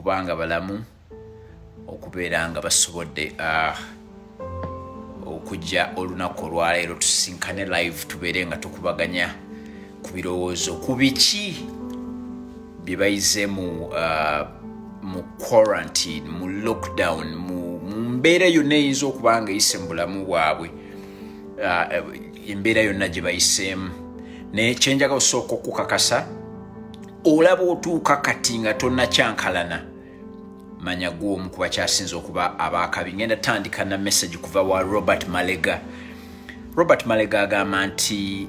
okubanga balamu okubeera nga basobodde okujja olunaku olwaleero tusinkane live tubeere nga tukubaganya ku birowoozo ku biki bye bayize mu quarantine, mu lockdown, mu mbeera yonna eyinza okuba nga eyise mu bulamu bwabwe, embeera yonna gye bayiseemu. Naye kyenjaga osooka okukakasa, olaba otuuka kati nga tonnakyankalana, manya gw'omu ku bakyasinze okuba abaakabi. Ngenda tandika na message kuva wa Robert Malega. Robert Malega agamba nti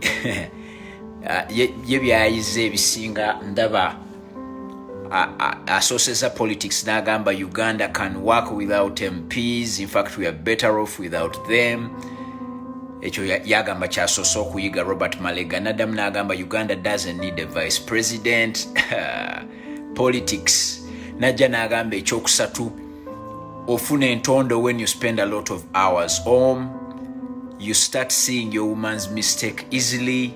ye byayize ebisinga ndaba asooseza politics n'agamba Uganda can work without MPs. In fact, we are better off without them. Ekyo yagamba kyasoose okuyiga Robert Malega. Naddamu n'agamba Uganda doesn't need a vice president. Politics. Najja n'agamba ekyokusatu, ofuna entondo when you spend a lot of hours home, you start seeing your woman's mistake easily.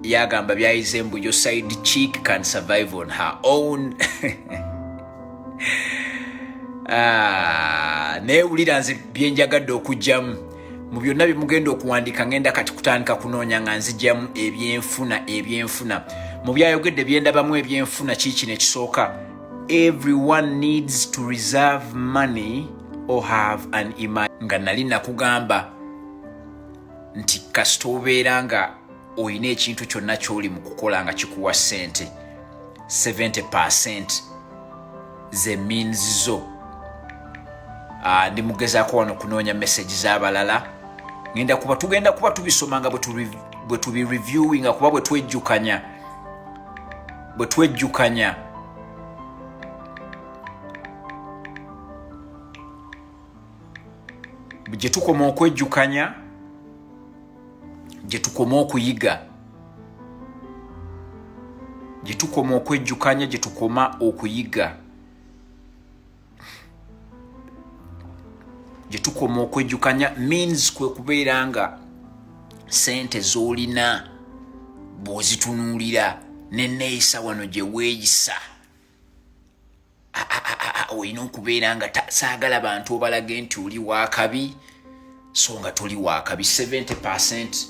Yagamba byayize mbu your side chick can survive on her own. Naye wulira nze byenjagadde okugyamu mu byonna bye mugenda okuwandiika, ngenda kati kutandika kunoonya nga nzigyamu ebyenfuna. Mu byayogedde byendabamu ebyenfuna kiikino ekisooka, everyone needs to reserve money or have an image. Nga nali nakugamba nti kasita obeera nga oyina ekintu kyonna ky'oli mu kukola nga kikuwa ssente, 70% ze means zo. Ndi mugezaako wano kunoonya message z'abalala. Tugenda kuba tubisoma nga bwe tubi-reviewing, nga kuba bwe twejjukanya. Gye tukoma okwejjukanya, gye tukoma okuyiga. Gye tukoma okwejjukanya, gye tukoma okuyiga. Gye tukoma okwejjukanya means kwe kubeera nga sente z'olina bw'ozitunuulira n'enneeyisa wano gye weeyisa, olina okubeera nga saagala bantu obalage nti oli waakabi, so nga toli waakabi. 70%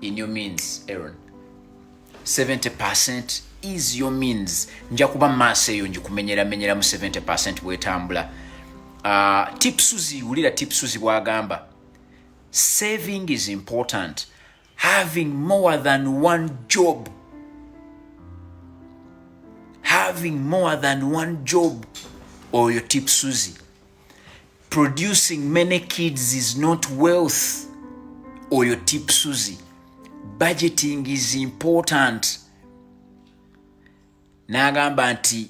in your means, Aaron. 70% is your means. Nja kuba maaso eyo njikumenyera mu 70% bwetambula. Tipsuzi, ulira Tipsuzi bwagamba, saving is important. Having more than one job. Having more than one job. Or your Tipsuzi. Producing many kids is not wealth. Or your Tipsuzi. Budgeting is important. Nagamba nti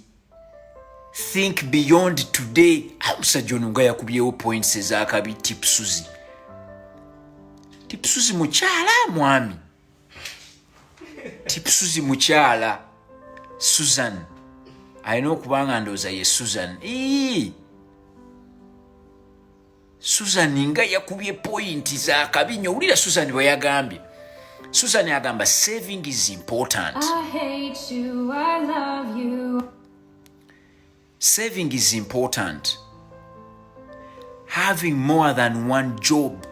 think beyond today. Amusajja ono nga yakubyewo points ez'akabi. Tipsuzi. Tipsuzi mukyala mwami. Tipsuzi mukyala. Susan. Alina okuba nga ndowooza ye Susan. Susan nga yakubye point z'akabi nnyo. Wulira Susan bwe yagambye. Susan yagamba saving is important. I hate you, I love you. Saving is important. Having more than one job.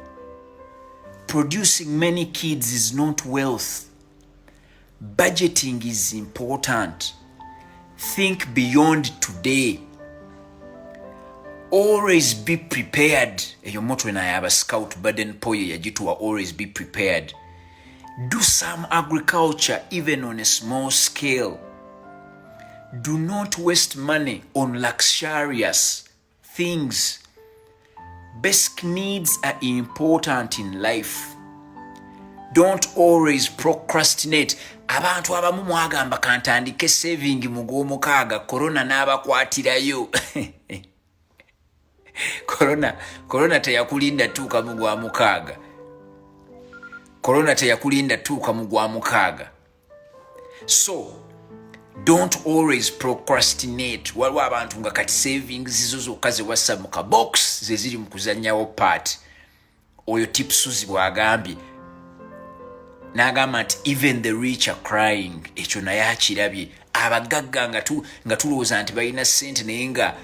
Producing many kids is not wealth. Budgeting is important. Think beyond today. Always be prepared. Eyo motto na yaba Scout Baden Poye yagituwa always be prepared. Do some agriculture even on a small scale. Do not waste money on luxurious things. Basic needs are important in life. Don't always procrastinate. Abantu abamu mwagamba kantandike saving mu gw'omukaaga, corona n'abakwatirayo. Corona teyakulinda tuuka mu gwa mukaaga. Corona teyakulinda tuuka mu gwa mukaaga. So, don't always procrastinate. Waliwo abantu nga kati savings zizo zokka ze wassa mu kabox ze ziri mu kuzannyawo part. Oyo Tipsuzi bw'agambye. N'agamba nti even the rich are crying. Ekyo naye akirabye. abagagga nga tulowooza nti balina ssente naye nga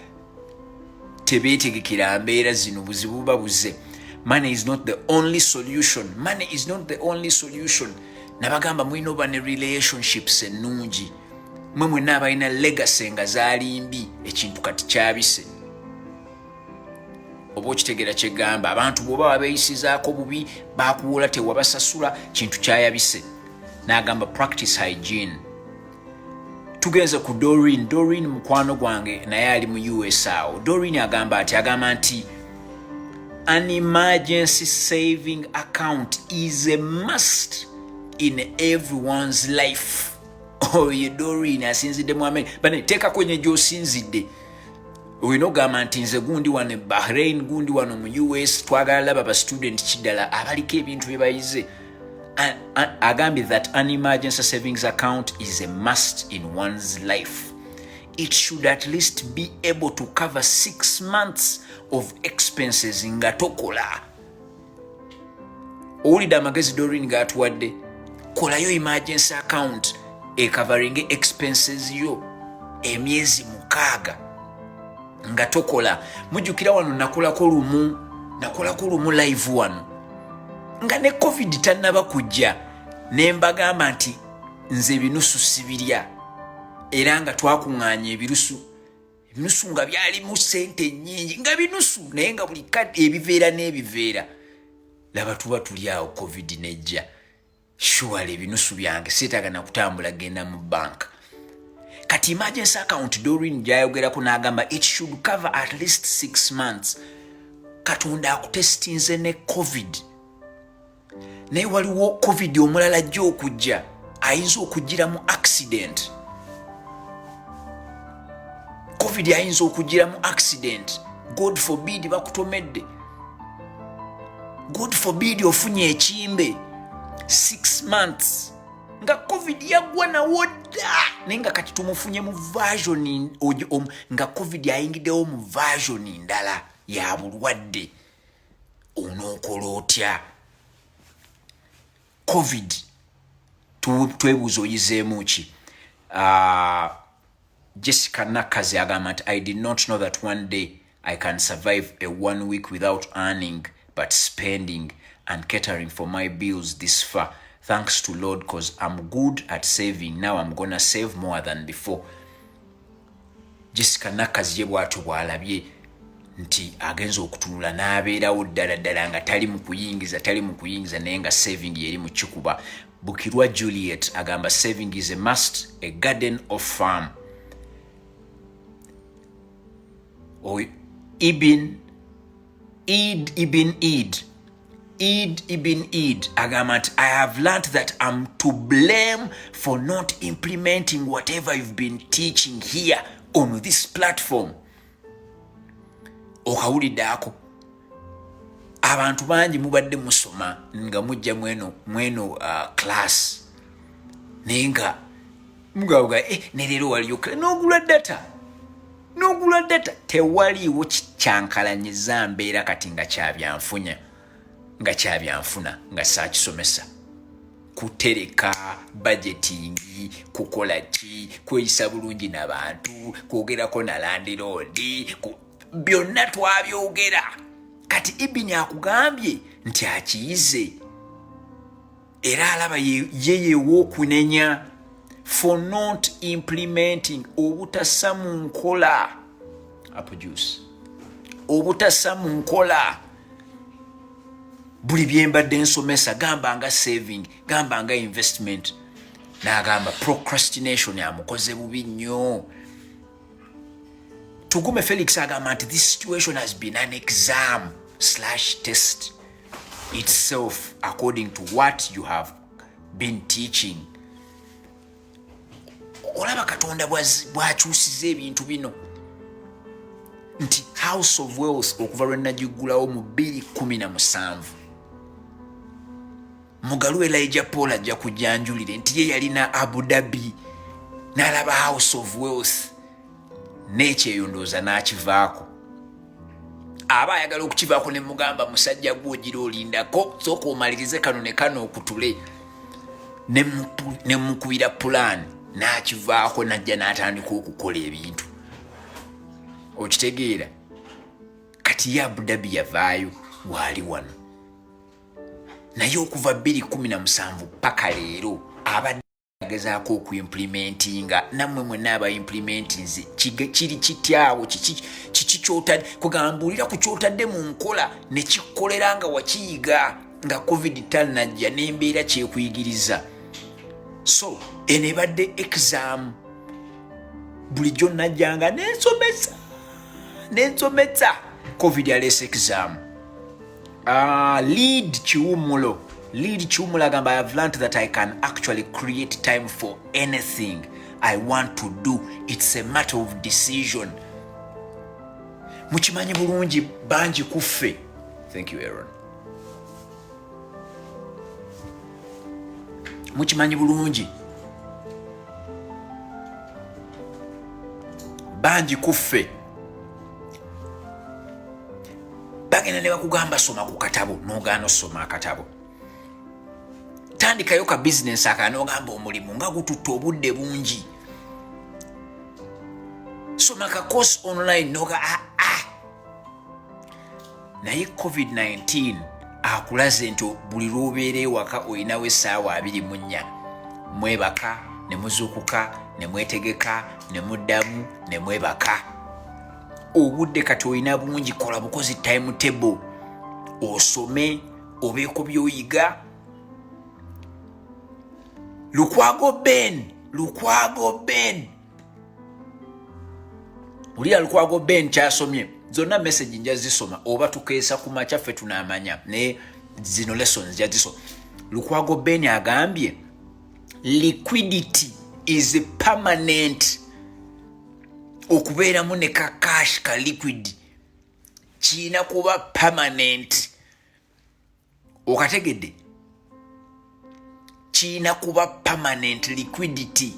tebeetegekera mbeera zino buzibu babuze. Money is not the only solution. Money is not the only solution. Nabagamba mwina oba ne relationships ennungi. Mwe mwenna abalina legacy nga zaali mbi, ekintu kati kyabise. Oba okitegera kyegamba, abantu bw'oba wabeeyisizaako bubi baakuwola tewabasasula, kintu kyayabise. N'agamba practice hygiene. Tugenze ku Doreen mukwano gwange naye ali mu US awo. Doreen agamba nti an emergency saving account is a must in everyone's life. Oh, ye Doreen asinzidde mu America. Bane teka kwenye gy'osinzidde. Olina ogamba nti nze gundi wano e Bahrain, gundi wano mu US, twagala laba ba student kiddala abaliko ebintu bye bayize. Agambye that an emergency savings account is a must in one's life. It should at least be able to cover 6 months of expenses nga tokola. Owulidde amagezi Doreen g'atuwadde? Kolayo emergency account covering expenses yo emyezi 6 nga tokola. Mujjukira wano nakolako lumu live wano nga ne COVID tannaba kujja ne mbagamba nti nze ebinusu sibirya era nga twakuŋŋaanya ebinusu nga byalimu ssente nnyingi nga binusu naye nga buli kadde ebiveera n'ebiveera. Laba tuba tuli awo COVID nejja. Surely ebinusu byange seetaaga na kutambula genda mu bank. Kati emergency account Doreen gyayogerako n'agamba it should cover at least 6 months. Katonda akutestinze ne COVID. Naye waliwo COVID omulala ajja okujja, ayinza okugira mu accident. COVID ayinza okugira mu accident. God forbid bakutomedde. God forbid ofunye ekimbe. 6 months. Nga COVID yagwa nawo dda. Naye nga kati tumufunye mu version nga COVID ayingiddewo mu version ndala ya bulwadde. Onookola otya? COVID twebuuza oyizeemu ki? Jessica Nakazi agamba nti I did not know that one day I can survive a 1 week without earning but spending and catering for my bills this far. Thanks to Lord because I'm good at saving. Now I'm gonna save more than before. Jessica Nakazi ye bw'atyo bw'alabye nti agenza okutunula n'abeerawo ddala nga tali mu kuyingiza naye nga saving yeri mu kikuba. Bukirwa Juliet agamba saving is a must, a garden of farm. Ibn Eid agamba nti I have learned that I'm to blame for not implementing whatever you've been teaching here on this platform. Okawuliddaako abantu bangi mubadde musoma nga mujja mweno class naye nga mugawoga ne leero waliyo n'ogula data tewaliiwo kikyankalanyiza mbeera kati nga kyabyanfuna nga saakisomesa. Kutereka budgeting, kukola ki, kweyisa bulungi n'abantu, kwogerako na landlord, byonna twabyogera. Kati Ibini akugambye nti akiyize era alaba yeyewo okunenya for not implementing obutassa mu nkola. Apple juice. Obutassa mu nkola. Buli byembadde nsomesa gamba nga saving, gamba nga investment. N'agamba procrastination amukoze bubi nnyo. Tugume Felix agamba nti this situation has been an exam/test itself according to what you have been teaching. Olaba Katonda bw'akyusiza ebintu bino nti House of Wealth okuva lwe nagigulawo mu 2017 mugalu Elijah Paul ajja kujjanjulire nti ye yalina Abu Dhabi n'alaba House of Wealth n'ekyeyondooza n'akivaako. Aba ayagala okukivaako ne mugamba musajja gw'ogira olindako sooka omalirize kano ne kano okutule ne mukubira plan n'akivaako najja n'atandika okukola ebintu okitegeera kati ye Abu Dhabi yavaayo waali wano naye okuva 2017 paka leero abadde agezaako okuimplementinga nammwe mwenna abaimplimentinze kiri kityawo kiki kyotadde kugambulira ku kyotadde mu nkola ne kikolera nga wakiyiga nga covid tanajja n'embeera kyekuyigiriza so eno ebadde exam bulijjo najjanga nensomesa covid aleese exam lead Chiwumulo agamba, I have learned that I can actually create time for anything I want to do. It's a matter of decision. Muchimanyi bulungi banji kuffe. Thank you, Aaron. Muchimanyi bulungi banji kuffe. Bagenda ne bakugamba soma ku katabo n'ogaana soma akatabo. Tandikayo ka business akanogamba omulimu nga gututta obudde bungi. Soma ka course online noga naye COVID-19 akulaze nti buli lwobeera ewaka olinawo essaawa 24 mwebaka ne muzuukuka ne mwetegeka ne muddamu ne mwebaka. Obudde kati olina bungi, kola bukozi timetable osome obeeko by'oyiga. Lukwago Ben uliya Lukwago Ben kyasomye zonna message nja zisoma oba tukeesa ku makya ffe tunaamanya ne zino lessons jazisoma. Lukwago Ben agambye liquidity is permanent. Okubeeramu ne ka cash ka liquid kiina kuba permanent. Okategedde kiina kuba permanent liquidity.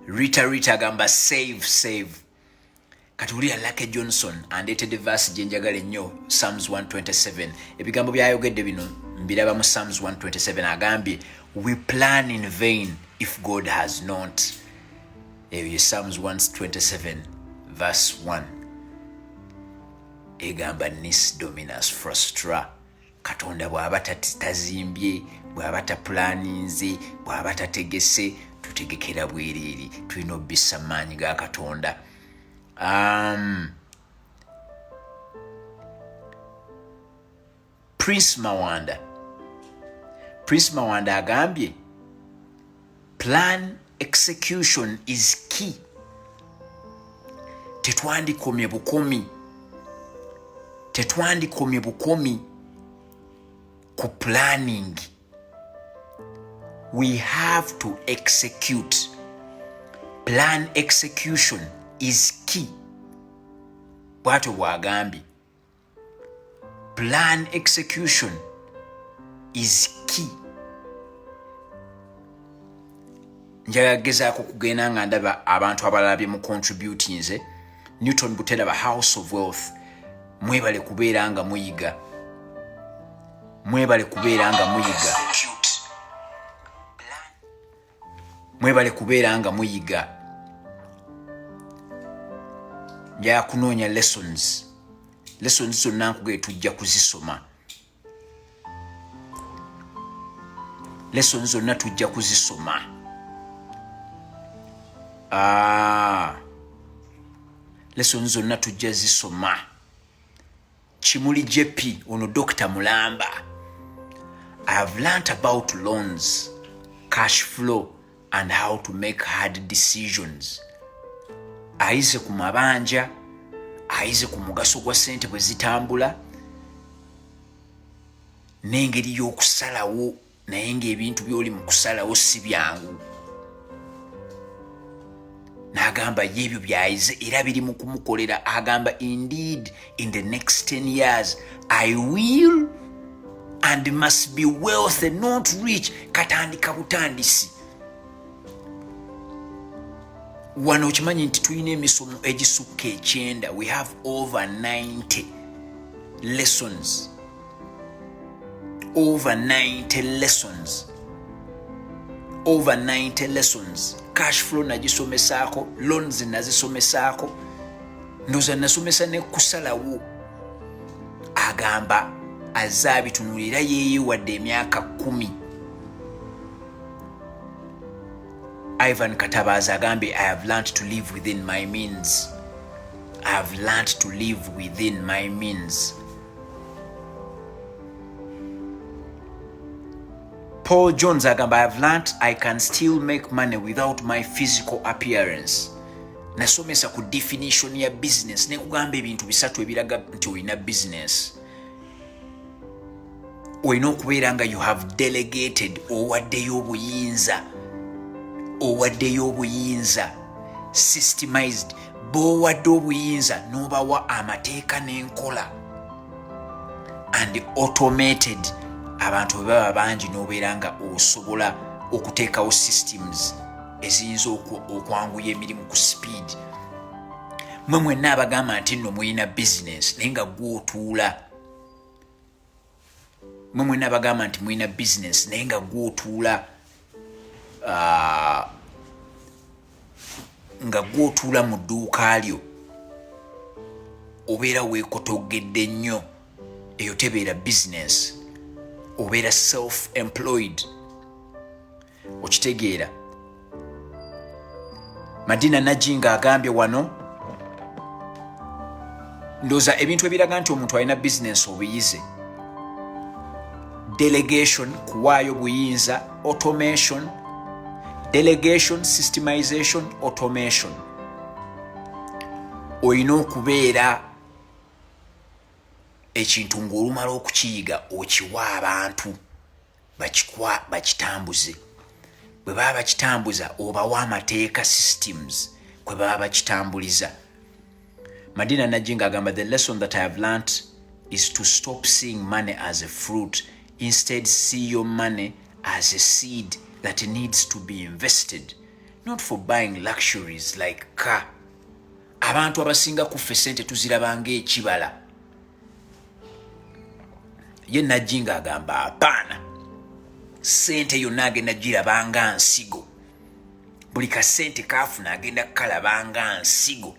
Rita agamba save. Kati uliya Lucky Johnson andeetedde verse gye njagala ennyo, Psalms 127. Ebigambo byayogedde bino mbiraba mu Psalms 127 agambye we plan in vain if God has not. Ebyo Psalms 127 verse 1 egamba nis dominus frustra. Katonda bw'aba tazimbye, bw'aba taplaninze, bw'aba tategese, tutegekera bwereere. Tulina obbisa amaanyi ga Katonda. Prince Mawanda agambye plan execution is key. Tetwandikomye bukomi ku planning. We have to execute. Plan execution is key. Bw'atyo bw'agambye plan execution is key. Njagagezaako kugenda nga ndaba abantu abalala bye mu contributinze. Newton Buteraba House of Wealth, mwebale kubeera nga muyiga. Mwebale kubeera nga muyiga. Njagala kunoonya lessons zonna nkugee tujja kuzisoma. Lessons zonna tujja kuzisoma. Lessons zonna tujja zisoma. Kimuli JP ono Dr. Mulamba. I have learnt about loans, cash flow and how to make hard decisions. Ayize ku mabanja, ayize ku mugaso gwa ssente bwe zitambula, n'engeri y'okusalawo, naye ng'ebintu by'oli mu kusalawo si byangu. N'agamba y'ebyo by'ayize era biri mu kumukolera. Agamba indeed in the next 10 years I will and must be wealthy not rich. Katandika butandisi. Wano okimanyi nti tulina emisomo egisukka 9. We have over 90 lessons. Over 90 lessons over 90 lessons. Cash flow nagisomesako, loans nazisomesako, ndoza nasomesa ne kusalawo. Agamba azabitunulira yeye wadde emyaka 10. Ivan Katabaza agambe, I have learned to live within my means. I have learned to live within my means. Paul Jones agamba, I have learned I can still make money without my physical appearance. Nasomesa ku definition ya business ne kugamba ebintu bisatu ebiraga nti olina business. Olina okubeera nga you have delegated owaddeyo obuyinza systemized b'owadde obuyinza n'obawa amateeka n'enkola and automated abantu bwe baba bangi n'obeera nga osobola okuteekawo systems eziyinza okwanguya emirimu ku speed. Mwe mwenna abagamba nti nno mulina business naye nga gw'otuula. Mwe mwenna abagamba nti mulina business naye nga gw'otuula mu dduuka lyo obeera weekotogedde nnyo, eyo tebeera business, obeera self-employed. Okitegeera? Madina Najinga agambye wano, ndooza ebintu ebiraga nti omuntu alina business obuyize: delegation, kuwaayo buyinza; automation, delegation, systemization, automation. Olina okubeera ekintu ng'olumala okukiyiga okiwa abantu bakitambuze. Bwe baba bakitambuza obawa amateeka systems kwe baba bakitambuliza. Madina Najinga agamba, the lesson that I have learnt is to stop seeing money as a fruit. Instead, see your money as a seed that needs to be invested, not for buying luxuries like car. Abantu abasinga kuffe sente tuzirabanga ekibala. Ye Najinga agamba apaana, sente yonna agenda girabanga nsigo. Buli kasente kaafuna agenda kalabanga nsigo.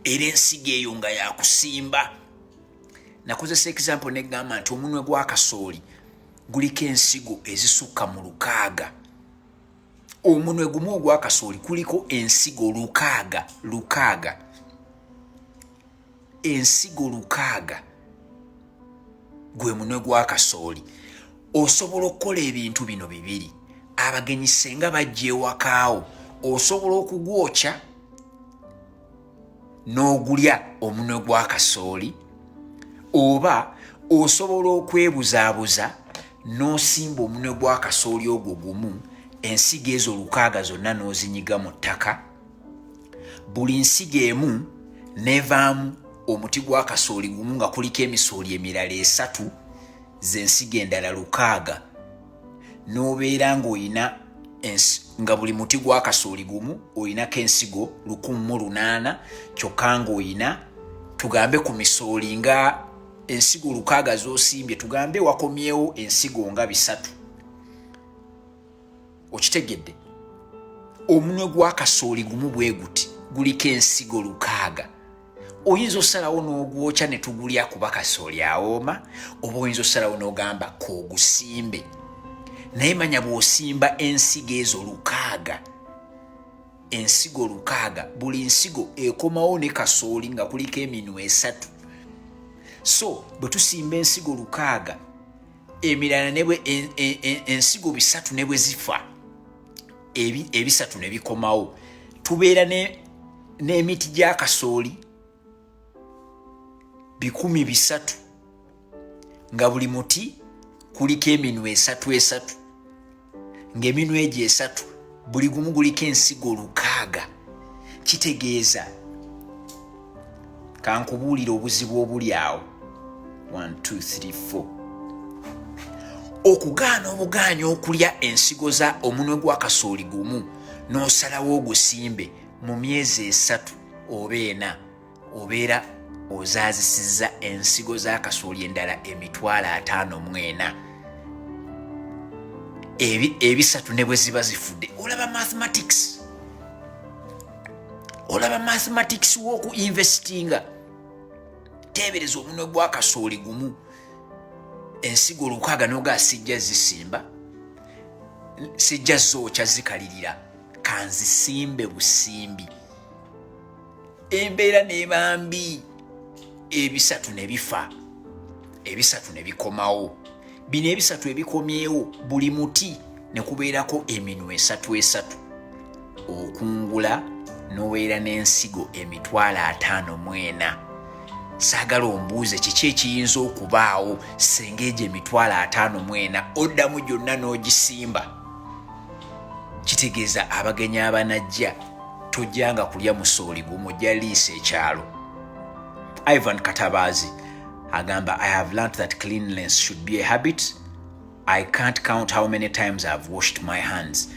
Era ensigo eyo nga yakusimba. Nakozesa example negamba nti omunwe gwa kasooli guliko ensigo ezisukka mu 600. Omunwe gumu ogwa kasooli kuliko ensigo 600. Ensigo 600 gwe munwe gwa kasooli. Osobola okukola ebintu bino bibiri. Abagenyi senga bajja ewakaawo, osobola okugwokya n'ogulya omunwe gwa kasooli, oba osobola okwebuzaabuza n'osimba omunwe gwa kasooli ogwo gumu, ensigo ezo 600 zonna n'ozinyiga mu ttaka. Buli nsigo emu nevaamu omuti gwa kasooli gumu nga kuliko emisooli emirala 3, z'ensigo endala 600. N'obeera ng'olina nga buli muti gwa kasooli gumu olinako ensigo 108, kyokka ng'olina tugambe ku misooli nga ensigo 600 z'osimbye, tugambe wakomyewo ensigo nga 3. Okitegedde? Omunwe gwa kasooli gumu bwe guti guliko ensigo 600. Oyinza osalawo n'ogwokya ne tugulya kuba kasooli awooma, oba oyinza osalawo n'ogamba k'ogusimbe. Naye manya bw'osimba ensigo ezo 600, ensigo 600, buli nsigo ekomawo ne kasooli nga kuliko eminwe 3. So bwe tusimba ensigo 600, emirala nebwe ensigo 3 ne bwe zifa, ebisatu ne bikomawo, tubeera n'emiti gya kasooli 300 nga buli muti kuliko eminwe 3 ng'eminwe egyo 3 buli gumu guliko ensigo 600. Kitegeeza, kankubuulira obuzibu obuli awo. 1 2 3 4. Okugaana obugaanya okulya ensigo za omunwe gwa kasooli gumu n'osalawo ogusimbe mu myezi 3 oba 4, obeera ozaazisizza ensigo za kasooli endala 54,000. ebisatu ne bwe ziba zifudde olaba mathematics w'oku investinga. Teebereza omunwe gwa kasooli gumu ensigo 6 n'oga sijja zisimba, sijja zookya zikalirira, kanzisimbe busimbi. Embeera n'eba mbi, ebisatu ne bifa, ebisatu ne bikomawo. Bino ebisatu ebikomyewo buli muti ne kubeerako eminwe 3 okungula n'obeera n'ensigo 54,000. Saagala ombuuze kiki ekiyinza okubaawo senga egyo 54,000 oddamu gyonna n'ogisimba. Kitegeeza abagenyi abanajja tojjanga kulya musooli gumu, ojja liisa ekyalo. Ivan Katabazi agamba, I have learned that cleanliness should be a habit. I can't count how many times I've washed my hands.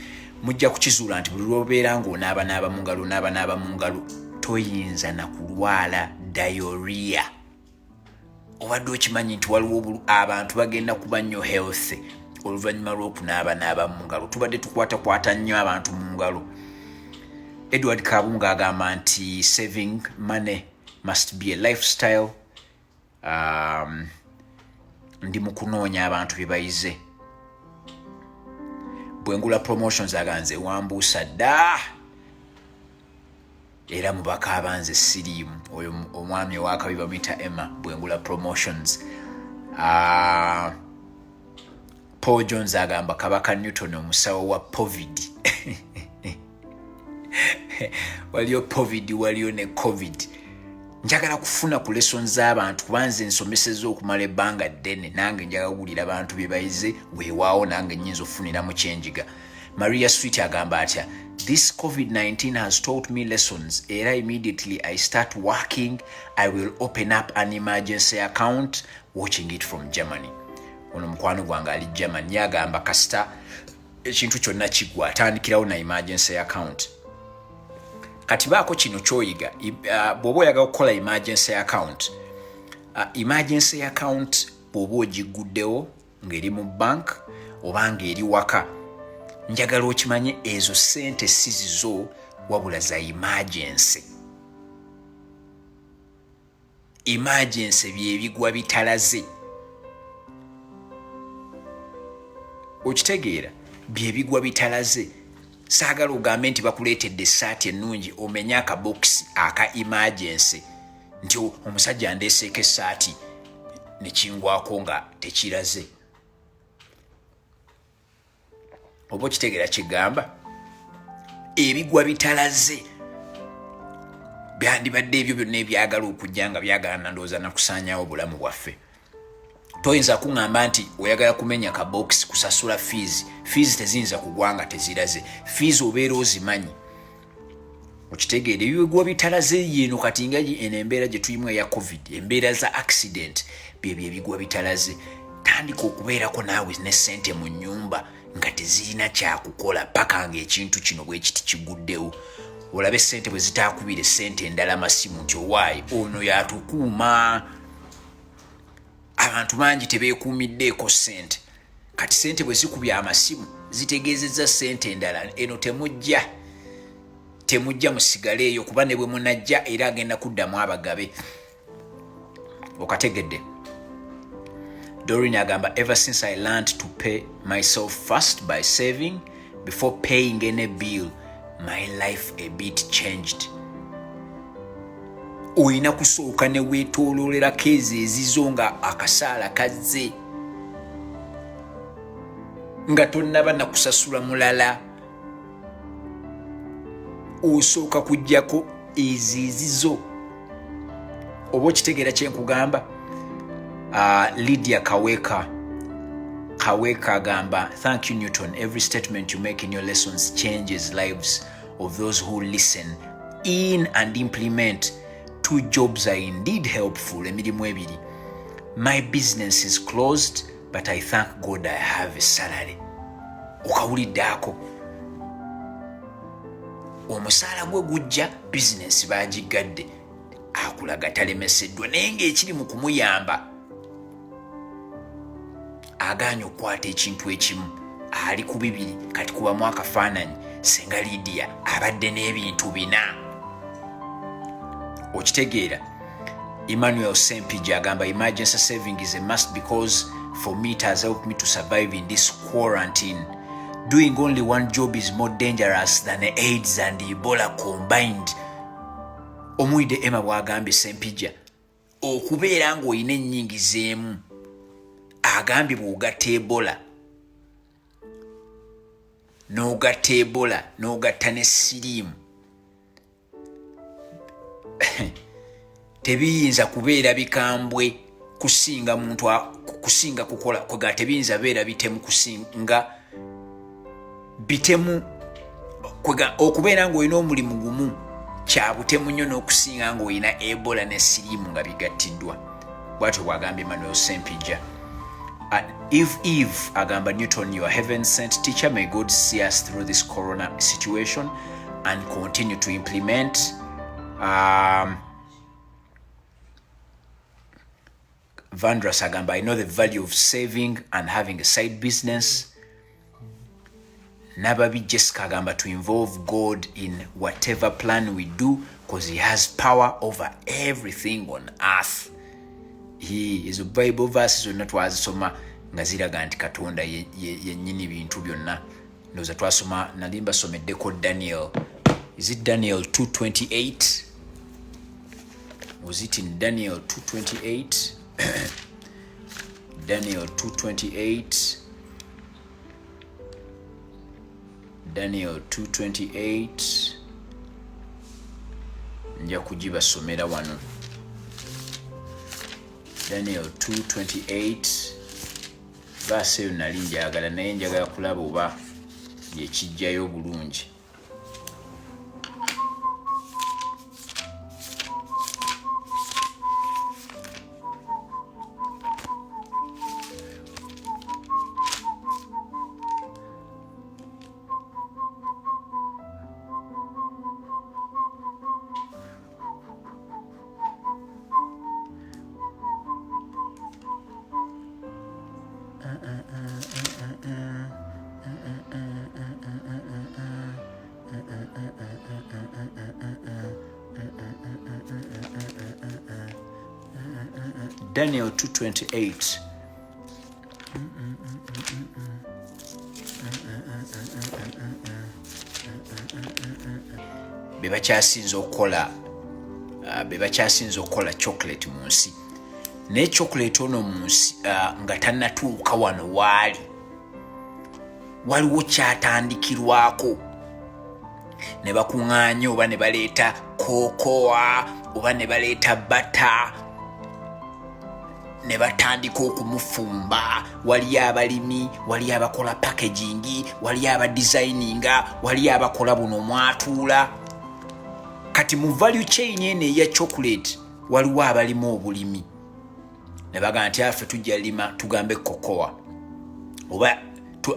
Mujja kukizuula nti buli lw'obeera ng'onaaba mu ngalo toyinza na kulwala diarrhea. Obadde okimanyi nti waliwo abantu bagenda kuba nnyo health oluvannyuma lw'okunaaba mu ngalo. Tubadde tukwatakwata nnyo abantu mu ngalo. Edward Kabunga agamba nti saving money must be a lifestyle. Ndi mu kunoonya abantu bye bayize. Bwengula promotions aganze wambuusa dda. Era mubaka abanze siriimu oyo omwami ow'akabiba mita Emma Bwengula promotions. Paul Jones agamba Kabaka Newton omusawo wa COVID. Waliyo COVID, waliyo ne COVID. Njagala kufuna ku lessons z'abantu kubanze nsomeseza okumala ebbanga ddene, nange njagala kuwulira abantu bye bayize weewaawo nange nnyinza okufuniramu kyenjiga. Maria Sweet agamba atya, this COVID-19 has taught me lessons. Era immediately I start working, I will open up an emergency account, watching it from Germany. Ono mukwano gwange ali Germany yagamba kasita ekintu kyonna kigwa atandikirawo na emergency account. Kati baako kino kyoyiga bw'oba oyagala okukola emergency account. Emergency account bw'oba ogiguddewo ng'eri mu bank oba ng'eri waka, njagala okimanye ezo ssente si zizo wabula za emergency. Emergency byebigwa bitalaze. Okitegeera byebigwa bitalaze. Saagala ogambe nti bakuleetedde essaati ennungi omenye akabokisi aka emergency nti omusajja andeeseeko essaati ne kingwako nga tekiraze. Oba okitegeera kigamba ebigwa bitalaze byandibadde ebyo byonna ebyagala okujja nga byagala nandowooza nakusaanyawo obulamu bwaffe. Toyinza kuŋŋamba nti oyagala kumenya kabokisi kusasula fees teziyinza kugwanga teziraze. Fees obeera ozimanyi. Okitegeera ebigwa bitalaze yeno kati nga eno embeera gye tuyimu eya COVID, embeera za accident, byebyo ebigwa bitalaze. Tandika okubeerako naawe ne ssente mu nnyumba nga tezirina kyakukola paka ng'ekintu kino bwe kiti kiguddewo. Olabe ssente bwe zitaakubire ssente endala amasimu nti owaayi ono yatukuuma. Abantu bangi tebeekuumiddeeko ssente. Kati ssente bwe zikubya amasimu zitegeezezza ssente endala eno temujja musigale eyo kuba ne bwe munajja era agenda kuddamu abagabe. Okategedde. Doreen agamba, ever since I learned to pay myself first by saving before paying any bill, my life a bit changed. Oyina kusooka ne weetooloolerako ezo ezizo nga akasaala kazze nga tonnaba na kusasula mulala. Osooka kujjako ezo ezizo. Oba okitegeera kye nkugamba? Lydia Kaweka agamba, thank you Newton, every statement you make in your lessons changes lives of those who listen in and implement. 2 jobs are indeed helpful. Emirimu ebiri. My business is closed, but I thank God I have a salary. Okawuliddaako. Omusaala gwe gujja, business baagigadde. Akulaga talemeseddwa naye ng'ekiri mu kumuyamba. Agaanye okukwata ekintu ekimu ali ku 2 kati kubamu akafaananyi senga Lydia abadde n'ebintu 4 okitegeera. Emmanuel Sempija agamba emergency saving is a must because for me it has helped me to survive in this quarantine. Doing only one job is more dangerous than AIDS and Ebola combined. Omuide Emma bwagambye Sempija okubeera ng'olina ennyingi zeemu agambye bw'ogatta Ebola n'ogatta ne siriimu tebiyinza kubeera bikambwe kusinga muntu kusinga kukola kwega tebiyinza beera bitemu kusinga bitemu kwega okubeera ng'olina omulimu gumu kya butemu nnyo n'okusinga ng'olina Ebola ne siriimu nga bigattiddwa. Bw'atyo bw'agambye Emmanuel Sempija. Eve agamba Newton, you are heaven sent teacher. May God see us through this corona situation and continue to implement Vandras agamba, I know the value of saving and having a side business. Nababi Jessica agamba, to involve God in whatever plan we do because he has power over everything on earth. He is a Bible verses zonna twazisoma nga ziraga nti Katonda yennyini bintu byonna. Ndoza twasoma nali mbasomeddeko Daniel. Is it Daniel 2:28? Was it in Daniel 2:28? Daniel 2:28. Daniel 2:28. Nja kugibasomera wano. Daniel 2:28. Verse eyo nali njagala naye njagala kulaba oba yekijjayo bulungi. Daniel 2:28. Bebakyasinza okukola chocolate mu nsi. Ne chocolate ono mu nsi nga tannatuuka wano waali. Waliwo kyatandikirwako. Ne bakuŋŋaanya oba ne baleeta kokoa oba ne baleeta bata. Ne batandika okumufumba. Wali abalimi, wali abakola packaging, wali abadesigninga, wali abakola buno mwatuula. Kati mu value chain eno eya chocolate waliwo abalimu obulimi. Ne bagamba nti affe tujja lima tugambe kokoa. Oba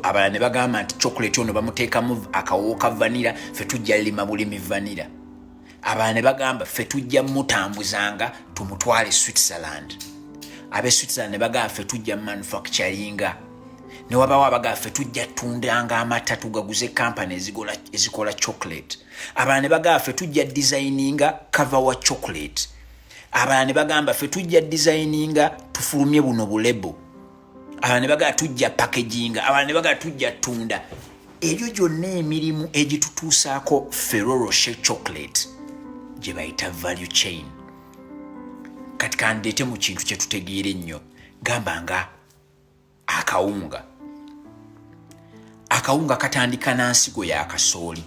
abalala ne bagamba nti chocolate ono bamuteekamu akawo ka vanilla, ffe tujja lima bulimi vanilla. Abalala ne bagamba ffe tujja mutambuzanga tumutwale Switzerland. Abe Switzerland ne bagamba ffe tujja manufacturinga. Ne wabawo abagamba ffe tujja tundanga amata tugaguze company ezikola chocolate. Abalala ne bagamba ffe tujja designinga cover wa chocolate. Abalala ne bagamba ffe tujja designinga tufulumye buno bulebo. Abalala ne bagamba tujja packaginga. Abalala ne bagamba tujja tunda. Ebyo gyonna emirimu egitutuusaako Ferrero Rocher chocolate gye bayita value chain. Kati kandeete mu kintu kye tutegeere ennyo. Gamba nga akawunga. Akawunga katandika na nsigo ya kasooli.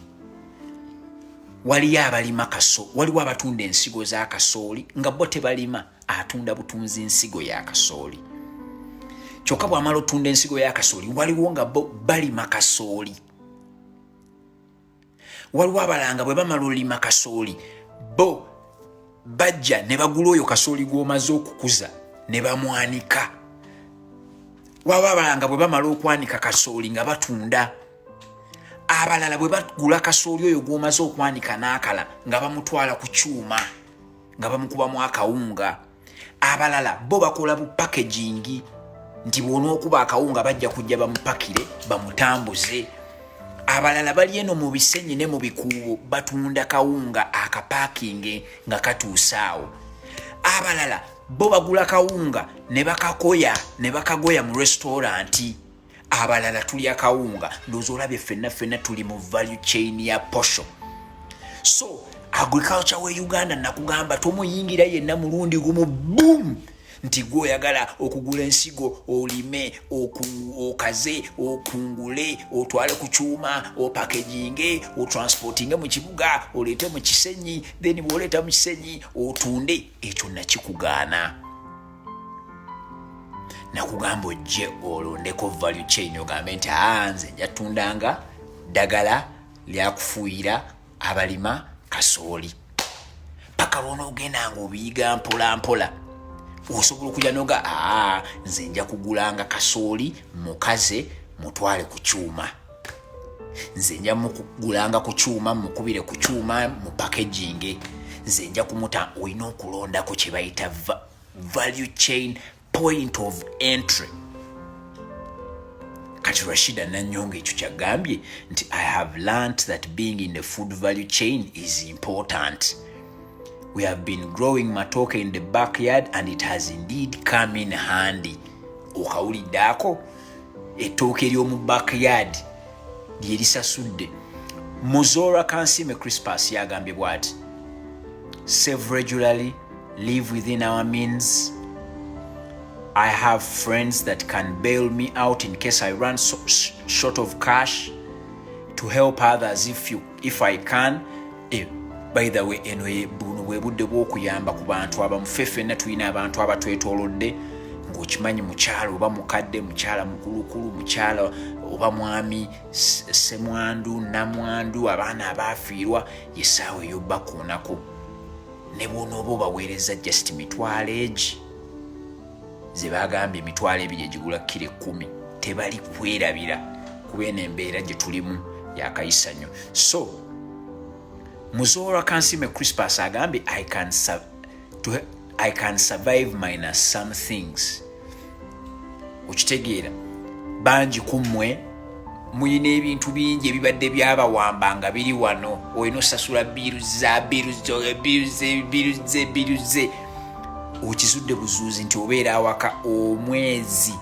Waliyo abalima kasooli, waliwo abatunda ensigo za kasooli nga bo tebalima, atunda butunzi nsigo ya kasooli. Kyokka bw'amala otunda ensigo ya kasooli waliwo nga bo balima kasooli. Waliwo abalanga bwe bamala olima kasooli bo bajja ne bagula oyo kasooli gw'omaze okukuza ne bamwanika. Waba abalanga bwe bamala okwanika kasooli nga batunda. Abalala bwe bagula kasooli oyo gw'omaze okwanika n'akala nga bamutwala ku kyuma nga bamukubamu akawunga. Abalala bo bakola bu packaging nti bw'onookuba akawunga bajja kujja bamupakire bamutambuze. Abalala bali eno mu bisenyi ne mu bikuubo batunda kawunga akapaakinge nga katuusaawo. Abalala bo bagula kawunga ne bakagoya mu restauranti. Abalala tulya kawunga ndowooza olabye ffenna tuli mu value chain ya posho. So agriculture we Uganda nakugamba tomuyingira yenna mulundi gumu boom nti gwoyagala okugula ensigo olime okaze okungule otwale ku kyuma opackaging otransportinge mu kibuga oleete mu kisenyi then bw'oleeta mu kisenyi otunde. Ekyo nakikugaana. Nakugamba ojje olondeko value chain ogambe nti nze njatundanga ddagala lyakufuuyira abalima kasooli. Paka lwona ogendanga obiyiga mpola osobola okujja noga nze nja kugulanga kasooli mukaze mutwale ku kyuma. Nze nja mukugulanga ku kyuma mukubire ku kyuma mu packaging. Nze nja kumuta. Olina okulondako kye bayita value chain point of entry. Kati Rashida Nanyonga ekyo kyagambye nti I have learned that being in the food value chain is important. We have been growing matoke in the backyard and it has indeed come in handy. Okawuliddako ettooke ery'omu backyard lyerisasudde. Muzora Kansime Crispus yagambye bw'ati, save regularly, live within our means. I have friends that can bail me out in case I run short of cash, to help others if I can. By the way, buno bwe budde bw'okuyamba ku bantu abamu. Ffenna tulina abantu abatwetoolodde ng'okimanyi mukyala oba mukadde, mukyala mukulukulu, mukyala oba mwami, ssemwandu, namwandu, abaana abaafiirwa, yessaawa ey'obbakuunako. Ne bw'onooba obaweereza just mitwalo egi ze bagambye emitwalo 2 egigula kilo 10, tebali kwerabira kuba eno embeera gye tulimu yakayisa nnyo. So Muzora Kansime Crispus agambye I can survive minus some things. Okitegeera bangi kummwe muyina ebintu bingi ebibadde byabawamba nga biri wano. Olina osasula biruze okizudde buzuuzi nti obeera awaka omwezi.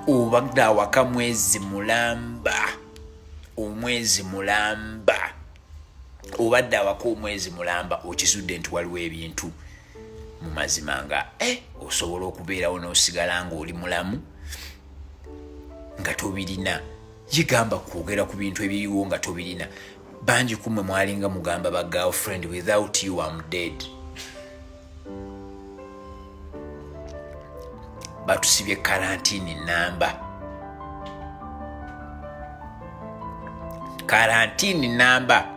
Obadde awaka mwezi mulamba. Obadde awaka omwezi mulamba okizudde nti waliwo ebintu mu mazima nga osobola okubeerawo n'osigala ng'oli mulamu nga tobirina. Yigamba kwogera ku bintu ebiriwo nga tobirina. Bangi kumwe mwalinga mugamba ba girlfriend, without you I'm dead. Batusibye karantini namba.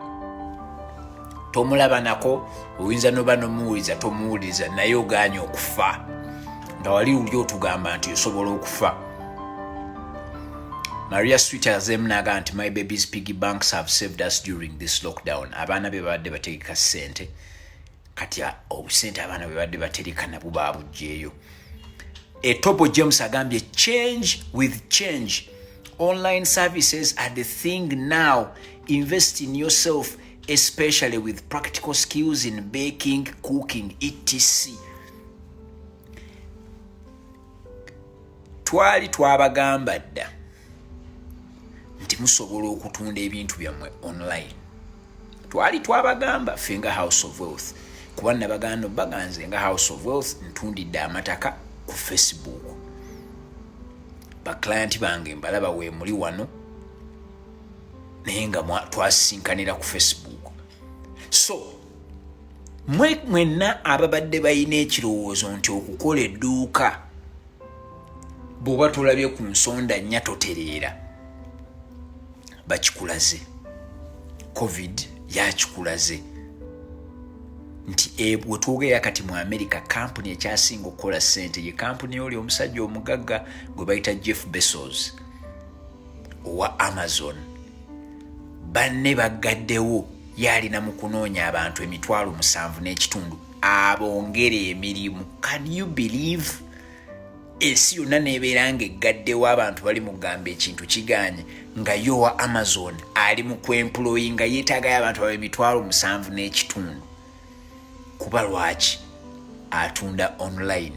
Tomulaba nako oyinza noba nomuwuliza tomuwuliza naye ogaanye okufa nga wali uli otugamba nti osobola okufa. Maria Sweet azemu naga nti my baby's piggy banks have saved us during this lockdown. Abaana be babadde bategeka ssente kati obusente abaana be babadde batereka nabo baabugjeeyo. Topo James agambye change with change. Online services are the thing now. Invest in yourself, especially with practical skills in baking, cooking, etc. Twali twabagamba dda nti musobola okutunda ebintu byammwe online. Twali twabagamba fenga House of Wealth kuba nabaganda baganze nga House of Wealth ntundidde amataka ku Facebook. Baklayenti bange mbalaba we muli wano naye nga twasinkanira ku Facebook. So mwenna ababadde balina ekirowoozo nti okukola edduuka bw'oba tolabye ku nsonda nnya totereera, bakikulaze. COVID yakikulaze nti bwe twogera kati mu America kampuni ekyasinga okukola ssente ye kampuni oli omusajja omugagga gwe bayita Jeff Bezos owa Amazon. Banne bagaddewo yalina mu kunoonya abantu 7.5 abongere emirimu. Can you believe? Ensi yonna nebeera ng'eggaddewo abantu bali mu kugamba ekintu kiganye nga yowa Amazon ali mu kwemployi nga yeetaagayo abantu babe 7,500 kuba lwaki atunda online,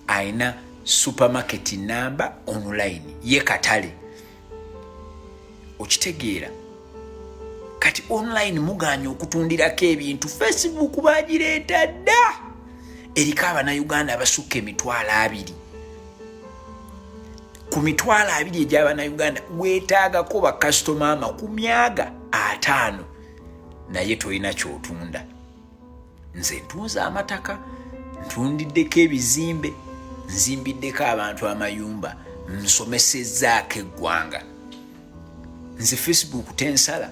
aina supermarket number online ye katale. Okitegeera kati online muganya okutundirako ebintu. Facebook bagireeta dda eriko Abannayuganda abasukka 2,000. Ku 2,000 egy'Abannayuganda weetaagako bakasitoma 500 naye tolina kyotunda. Nze ntunza amataka, ntundiddeko ebizimbe, nzimbiddeko abantu amayumba, nsomesezzaako eggwanga. Nze Facebook tensala.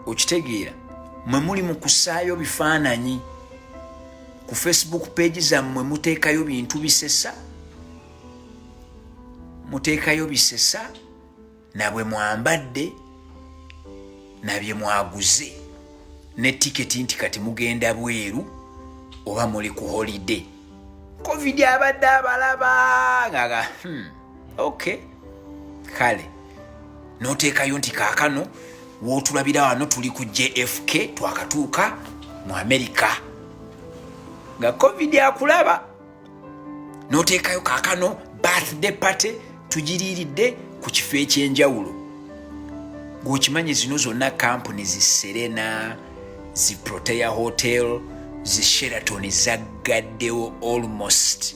Okitegeera mwe muli mu kusaayo bifaananyi ku Facebook page zammwe muteekayo bintu bisesa, muteekayo bisesa na bwe mwambadde na bye mwaguze ne tiketi nti kati mugenda bweru oba muli ku holiday. Covid abadde abalaba ngaga okay kale noteekayo nti kaakano wootulabira wano tuli ku JFK twakatuuka mu America nga Covid akulaba. Noteekayo kaakano birthday party tugiriiridde ku kifo ekyenjawulo. Gwokimanyi zino zonna kampuni zi Serena, zi Protea Hotel, zi Sheraton zaggaddewo almost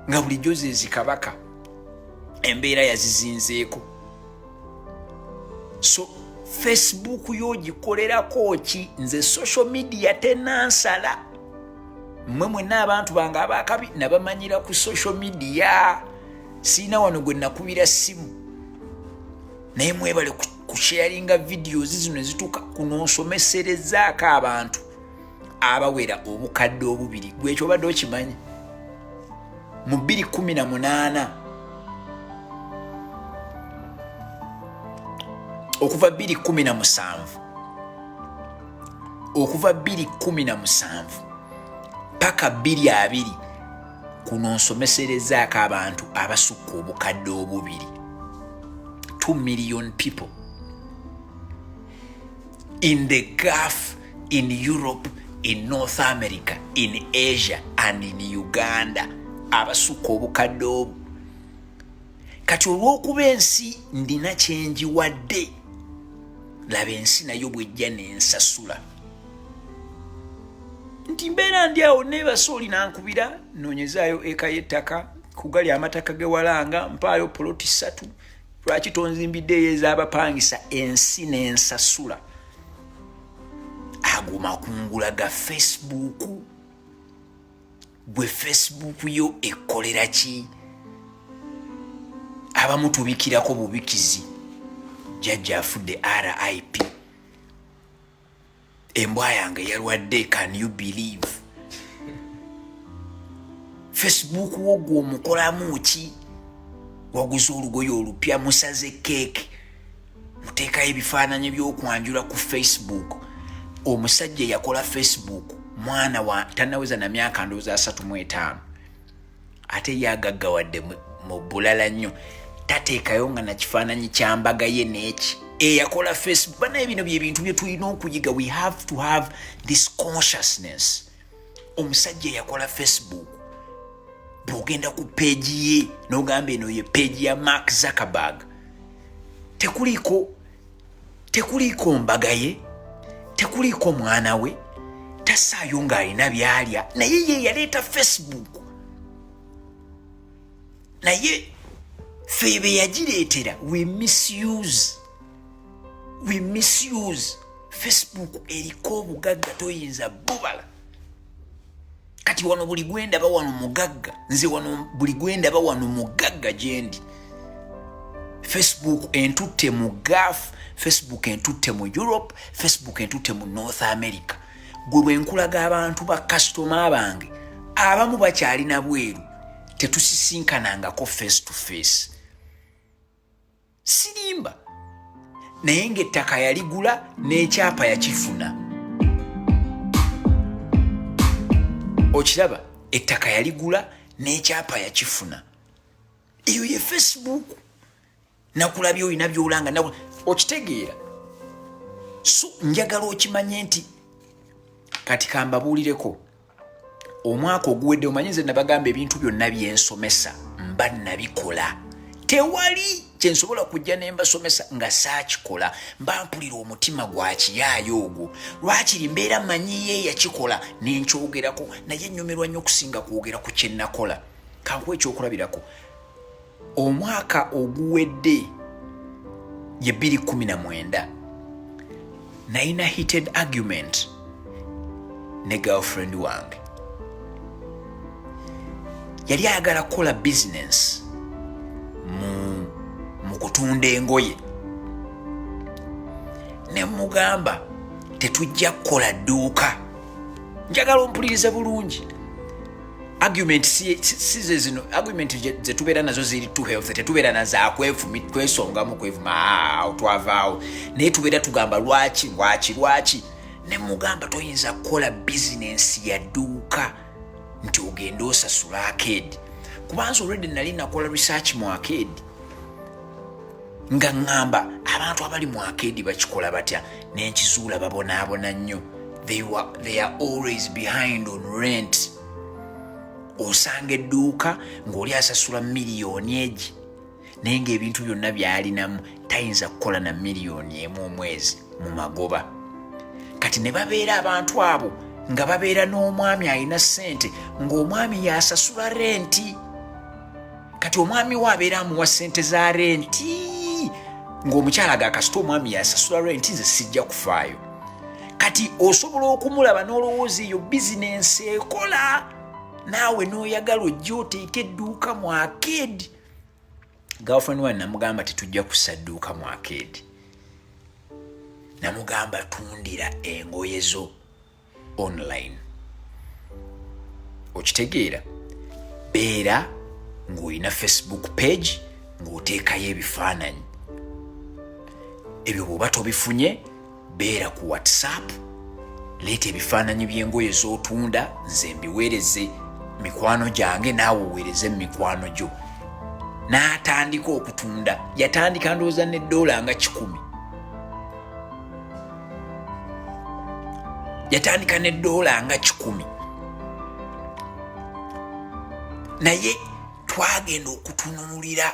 nga bulijjo ze zikabaka embeera yazizinzeeko. So Facebook yo gikolerako ki? Nze social media tenansala. Mmwe mwenna abantu bange abakabi nabamanyira ku social media. Sina wano gwe nakubira simu. Naye mwebale kusharinga videos zino ezituuka kunosomeserezaako abantu abawera obukadde obubiri. Gwe ekyo obadde okimanyi? Mu 2018 okuva 2017 paka 2020 kuno nsomeserezaako abantu abasukka obukadde obubiri. 2 million people in the Gulf, in Europe, in North America, in Asia and in Uganda abasukka obukadde obu. Kati olw'okuba ensi ndina kyenji wadde laba ensi nayo bwejja nensasula nti mbeera ndi awo nebasooli nankubira noonyezaayo eka y'ettaka kugali amataka gewalanga mpaayo poloti 3 lwaki tonzimbiddeyo ez'abapangisa. Ensi nensasula. Ago makungula ga Facebook. Gwe Facebook yo ekolera ki? Abamu tubikirako bubikizi. Jjajja afudde RIP. Embwa yange yalwadde. Can you believe? Facebook wo gwo mukolamu ki? Waguze olugoye olupya, musaze keeki, muteekayo ebifaananyi by'okwanjula ku Facebook. Omusajja yakola Facebook mwana wa tanaweza na myaka ndowooza 35 ate yagaggawadde mu bulala nnyo. Tateekayo nga na kifaananyi kya mbaga ye n'eki yakola Facebook. Banaye bino bye bintu bye tulina okuyiga. We have to have this consciousness. Omusajja yakola Facebook. Bw'ogenda ku page ye n'ogamba eno ye page ya Mark Zuckerberg, tekuliiko mbaga ye, tekuliiko mwana we, tasaayo ng'alina byalya, naye ye yaleeta Facebook. Naye ffe be yagireetera. We misuse Facebook. Eriko obugagga toyinza bubala. Kati wano buli gwenda ba wano mugagga. Nze wano buli gwenda ba wano mugagga gyendi. Facebook entutte mu Gulf, Facebook entutte mu Europe, Facebook entutte mu North America. Gwe bwenkulaga abantu ba customer bange abamu bakyalina bweru tetusisinkanangako face to face. Sirimba naye ng'ettaka yaligula n'ekyapa yakifuna. Okiraba, ettaka yaligula n'ekyapa yakifuna. Eyo ye Facebook. Nakulabye oyina by'olanga okitegeera. So njagala okimanye nti kati kambabuulireko omwaka oguwedde omanyi nze nabagamba ebintu byonna byensomesa mba nabikola. Tewali kyensobola kujja ne mbasomesa nga saakikola. Mba mpulira omutima gwa kiyaayo ogwo. Lwakiri mbeera manyiye yakikola nenkyogerako naye nnyumirwa nnyo okusinga kwogera ku kye nakola. Kankuwa ekyokulabirako. Omwaka oguwedde ye 2019 nalina heated argument ne girlfriend wange. Yali ayagala kukola business mu kutunda engoye. Ne mugamba tetujja kukola dduuka. Njagala ompulirize bulungi. Argument si zino argument ze tubeera nazo ziri too healthy. Tetubeera na za kwesongamu kwevuma otwavaawo. Naye tubeera tugamba lwaki. Ne mugamba toyinza kukola business ya dduuka nti ogenda osasula arcade. Kubanza already nali nakola research mu arcade. Nga ngamba abantu abali mu arcade bakikola batya n'enkizuula babonaabona nnyo. They are always behind on rent. Osanga edduuka ng'oli asasula miliyoni egi naye ng'ebintu byonna by'alinamu tayinza kukola na miliyoni emu omwezi mu magoba. Kati ne babeera abantu abo nga babeera n'omwami alina ssente ng'omwami yasasula renti. Kati omwami we abeera amuwa ssente za renti ng'omukyala agakasita omwami yasasula renti nze sijja kufaayo. Kati osobola okumulaba n'olowooza eyo bizinensi ekola. Naawe n'oyagala ojja oteeka edduuka mu arcade. Girlfriend wange namugamba tetujja kussa dduuka mu arcade. Namugamba tundira engoye zo online. Okitegeera? Beera ng'olina Facebook page ng'oteekayo ebifaananyi. Ebyo bw'oba tobifunye beera ku WhatsApp. Leeta ebifaananyi by'engoye z'otunda nze mbiweereze mikwano gyange naawe oweereze mikwano gyo. N'atandika okutunda. Yatandika ndowooza $1 nga 10. Yatandika $1 nga 10. Naye twagenda okutunuulira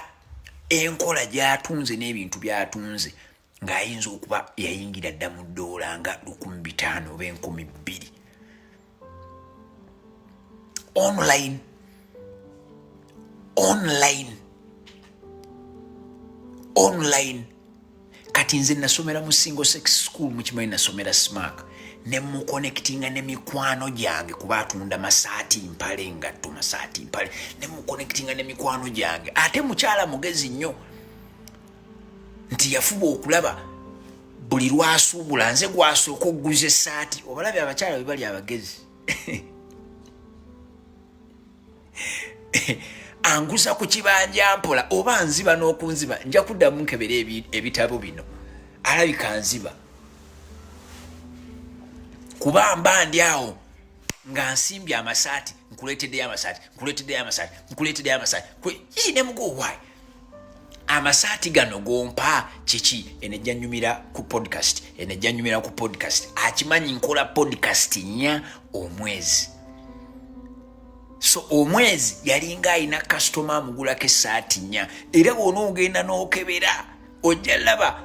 enkola gy'atunze n'ebintu by'atunze ng'ayinza okuba yayingira dda mu $1 nga 500 oba 2,000. Online. Kati nze nasomera mu single sex school mukimanyi nasomera SMARC. Ne mu connectinga ne mikwano gyange kuba atunda masaati mpale ngatto masaati mpale. Ne mu connectinga ne mikwano gyange. Ate mukyala mugezi nnyo. Nti yafuba okulaba buli lwasuubula nze gwasooka okuguza essaati. Obalabye abakyala bwe bali abagezi. Anguza ku kibanja mpola oba nziba n'okunziba nja kuddamu nkebera ebitabo bino. Alabika nziba. Kuba mba ndi awo nga nsimbye amasaati nkuleeteddeyo amasaati. Ne mugo why? Amasaati gano gompa kiki enejja nnyumira ku podcast. Akimanyi nkola podcast 4 omwezi. So omwezi yalinga alina customer amugulako essaati 4. Era bw'onoogenda n'okebera ojja laba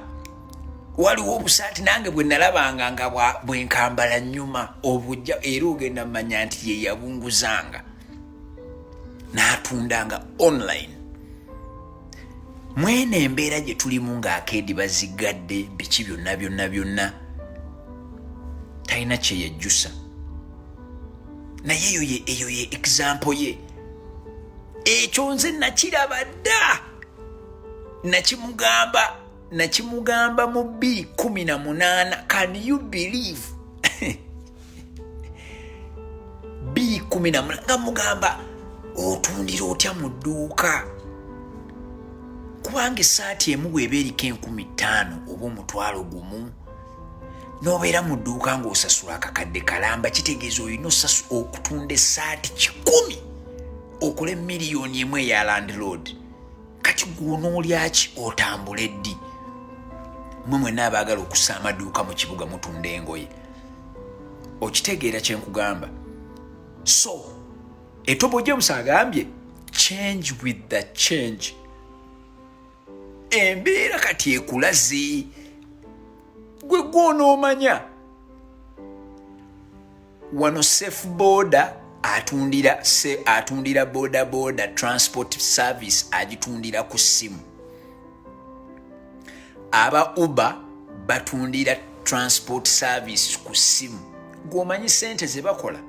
waliwo obusaati nange bwe nalabanga nga bwenkambala nnyuma obujja era ogenda mmanya nti ye yabunguzanga n'atundanga online. Mwene embeera gye tulimu ng'akeedi bazigadde biki byonna talina kye yejjusa. Naye eyo ye example ye. Ekyo nze nakiraba dda. Nakimugamba mu 2018. Can you believe? 2018 nga mugamba otundira otya mu dduuka. kubanga essaati emu bw'eba eriko 50,000 oba omutwalo gumu n'obeera mu dduuka ng'osasula akakadde kalamba kitegeeza olina okutunda essaati 1,000 okole miliyoni emu eya landlord. Kati gw'onoolyaki otambule ddi? Mwe mwenna abaagala okussa amaduuka mu kibuga mutunda engoye. Okitegeera kye nkugamba? So Etobo James agambye change with the change. Embeera kati ekulaze gwe gw'onoomanya. Wano Safe Border atundira boda transport service agitundira ku ssimu. Aba Uber batundira transport service ku ssimu. Gw'omanyi sente ze bakola.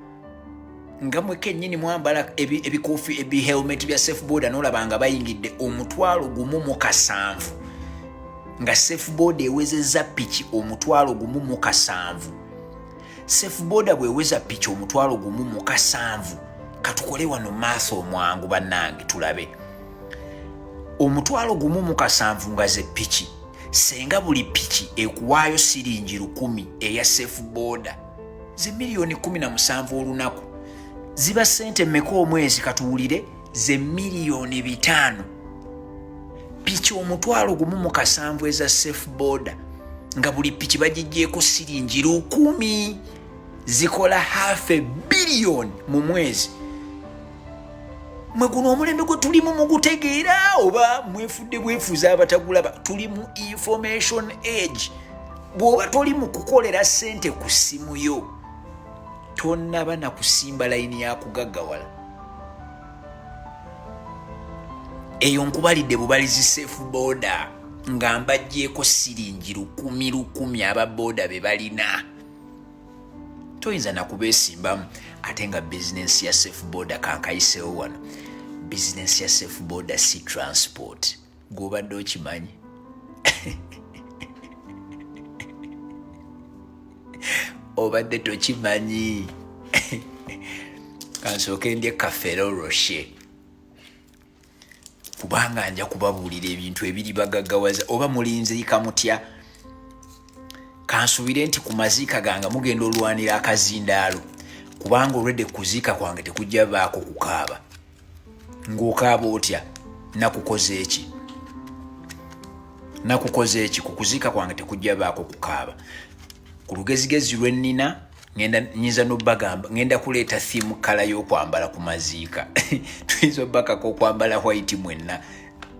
Nga mwe kennyini mwambala ebikoofi helmet bya Safe Border n'olabanga bayingidde omutwalo gumu mu kasanvu. Nga Safe Border ewezezza piki omutwalo gumu mu kasanvu. Safe Border bweweza piki omutwalo gumu mu kasanvu. Katukole wano maaso omwangu bannange tulabe. Omutwalo gumu mu kasanvu nga ze piki. Senga buli piki ekuwaayo siringi 1,000 eya Safe Border. Ze miliyoni 17 olunaku. Ziba sente mmeka omwezi katuwulire? Ze miliyoni 5. Piki omutwalo gumu mu kasanvu eza Safe Border. Nga buli piki bagijjeeko siringi 1,000. Zikola $500 million mu mwezi. Mwe guno omulembe gwe tulimu mu gutegeera oba mwefudde bwefuza abatagulaba? Tuli mu information age. Bw'oba toli mu kukolera ssente ku ssimu yo tonnaba na kusimba layini ya kugaggawala. Eyo nkubalidde bubalizi Safe Border nga mbajjeeko siringi 1,000 aba boda be balina. Toyinza na kubeesimbamu ate nga bizinensi ya Safe Border kankayiseewo wano. Bizinensi ya Safe Border si transport. Gw'obadde okimanyi? Obadde tokimanyi? Kansooke ndye Ferrero Rocher. Kubanga nja kubabuulira ebintu ebiri bagaggawaza oba mulinziika mutya. Kansuubire nti ku maziika gange mugenda olwanira akazindaalo. Kubanga olwedde kuziika kwange tekujja baako kukaaba. Ng'okaaba otya? Nakukoze eki? Nakukoze eki? Ku kuziika kwange tekujja baako kukaaba. Ku lugezigezi lwennina nyinza n'obbagamba ngenda kuleeta theme kala y'okwambala ku maziika. Tuyinza obbakako okwambala white mwenna.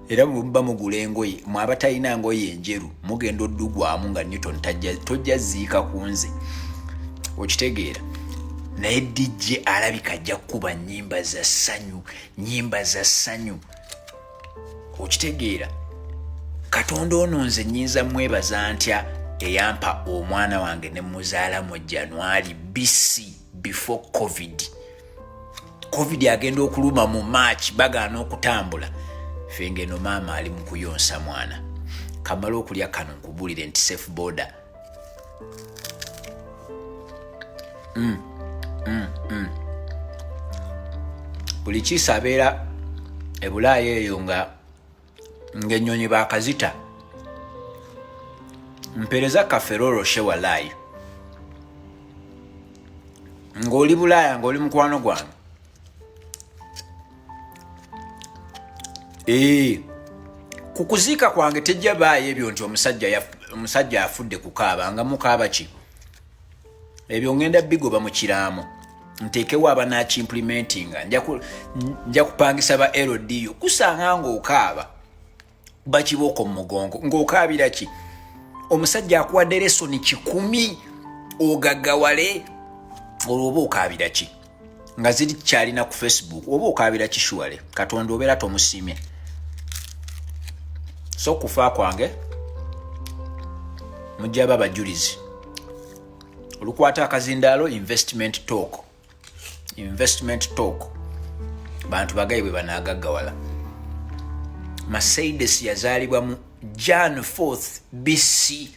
Era mubba mugula engoye mwabatalina ngoye enjeru mugenda oddugwamu nga Newton tojja ziika ku nze. Okitegeera? Naye DJ alabika ajja kuba nnyimba za ssanyu. Okitegeera? Katonda ono nze nnyinza mwebaza ntya eyampa omwana wange ne muzaala mu January BC before COVID agenda okuluma mu March bagaana okutambula. Fenge no maama ali mu kuyonsa mwana. Kamala okulya kano nkubulire nti Safe Border. Buli kisabeera ebulaaya eyo ng'ennyonyi baakazita. Mpereza Ferrero Rocher walayi. Ng'oli Bulaaya ng'oli mukwano gwange. Kukuziika kwange tejja baayo ebyo nti omusajja afudde kukaaba nga mukaaba ki? Ebyo ngenda bigoba mu kiraamo. Nteekewo abanaki implementinga. Nja kupangisa ba LDU. Kusanga ng'okaaba. Bakibooko mu mugongo. Ng'okaabira ki? Omusajja akuwadde lesoni 10 ogaggawale. Olwo okaabira ki? Nga ziri kyalina ku Facebook. Oba okaabira ki shuwale? Katonda obeera tomusimye. So kufa kwange mujja baba bajulizi. Olukwata akazindaalo investment talk. Bantu bagaye bwe banagaggawala. Mercedes yazaalibwa mu Jan 4th BC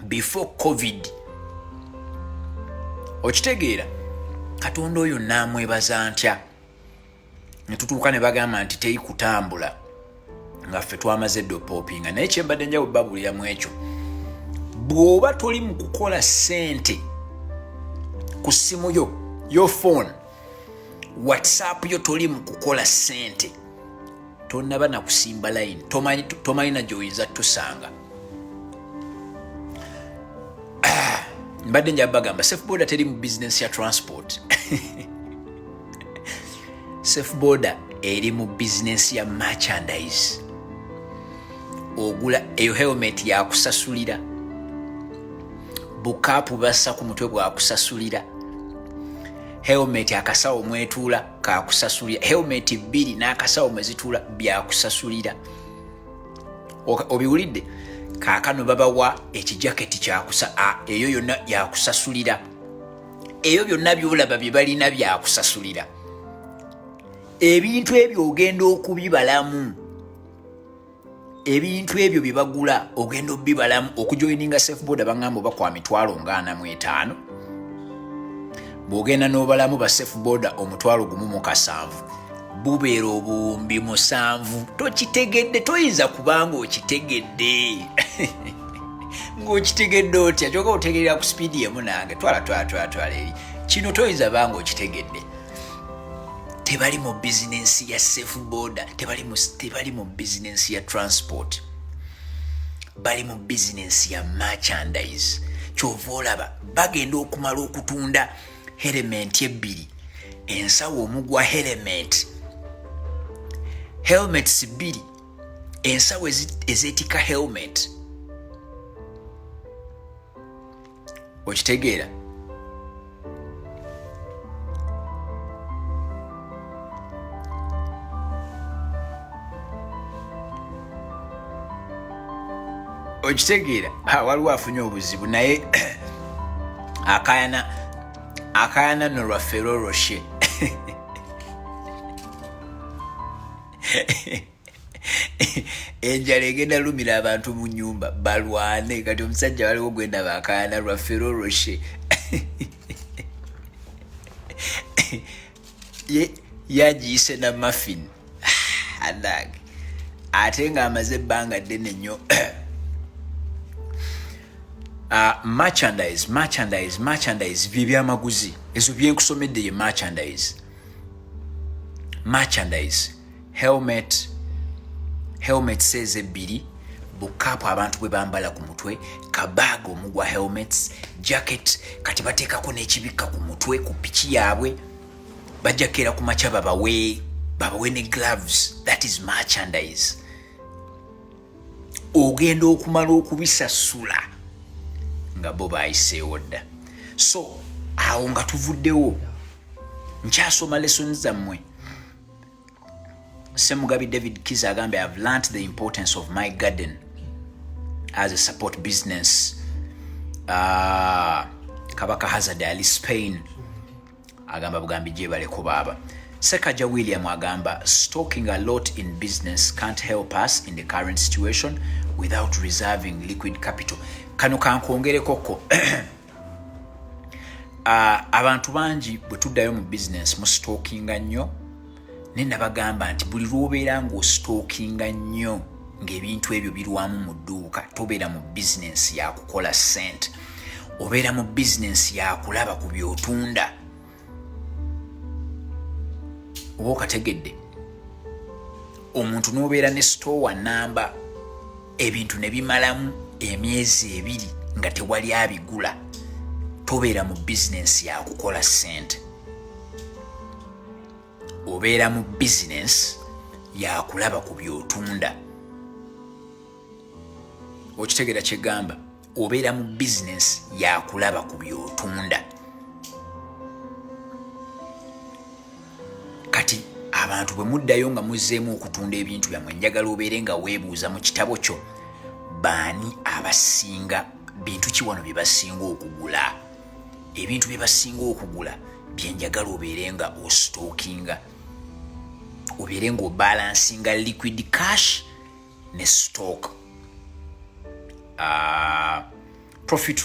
before COVID. Okitegeera? Katonda oyo namwebaza ntya. Ne tutuuka ne bagamba nti teri kutambula. nga ffe twamaze ddo poppinga naye kyembadde njawo babuliramu ekyo bw'oba toli mu kukola ssente ku ssimu yo phone whatsapp yo toli mu kukola ssente tonnaba na kusimba line tomanyi na gy'oyinza tusanga mbadde nja bagamba Safeboda teri mu business ya transport Safeboda eri mu business ya merchandise ogula eyo helmet yakusasulira bukapu bassa ku mutwe bwakusasulira helmet akasawo mwetuula kakusasulira helmet 2 n'akasawo mwezituula byakusasulira obiwulidde kaakano babawa ekijaketi eyo yonna yakusasulira eyo byonna byolaba bye balina byakusasulira ebintu ebyo ogenda okubibalamu ebintu ebyo bye bagula ogenda okubibalamu okujoininga Safeboda bangamba oba kwa mitwalo 45 bw'ogenda n'obalamu ba Safeboda omutwalo 17 bubeera obuwumbi 7 tokitegedde toyinza kubanga okitegedde ng'okitegedde otya kyoka otegerera ku sipiidi emu nange twala eri kino toyinza banga okitegedde tebali mu bizinensi ya Safeboda tebali mu bizinensi ya transport bali mu bizinensi ya merchandise kyova olaba bagenda okumala okutunda helmet 2 ensawo omugwa helmets 2 ensawo ezeetika helmet okitegeera waliwo afunye obuzibu naye akayana nolwa Ferrero Rocher enjala egenda lumira abantu mu nyumba balwane kati omusajja waliwo gwenda bakayana lwa Ferrero Rocher yagiyise na muffin anage ate nga amaze ebbanga ddene nnyo merchandise by'ebyamaguzi ezo byenkusomedde ye merchandise helmets ezo 2 bukapu abantu bwe bambala ku mutwe kabaaga omugwa helmets jacket kati bateekako n'ekibikka ku mutwe ku piki yaabwe bajakeera ku makya babawe ne gloves. That is merchandise. Ogenda okumala okubisasula nga bo bayiseewo dda. So awo nga tuvuddewo nkyasoma lessons zammwe. Semugabi David Kiza agambe, I've learnt the importance of my garden as a support business. Kabaka Hazard Ali Spain agamba bugambi je baleko baba. Sekaja William agamba, stocking a lot in business can't help us in the current situation without reserving liquid capital. Kano kankwongere koko abantu bangi bwe tuddayo mu business mu stockinga nnyo. Nenda bagamba nti buli lwobeera ng'ostockinga nnyo ng'ebintu ebyo birwamu mu dduuka, tobeera mu business ya kukola sente, obeera mu business ya kulaba ku byotunda. Oba okategedde omuntu n'obeera ne store namba ebintu ne bimalamu emyezi 2 nga tewali abigula, tobeera mu business ya kukola sente, obeera mu business ya kulaba ku byotunda. Okitegeera kyegamba, obeera mu business ya kulaba ku byotunda. Kati abantu bwe muddayo nga muzzeemu okutunda ebintu byammwe, njagala obeere nga weebuuza mu kitabo kyo, baani abasinga, bintu ki wano bye basinga okugula? Ebintu bye basinga okugula bye njagala obeere nga ostockinga, obeere nga obalansinga liquid cash ne stock. Profit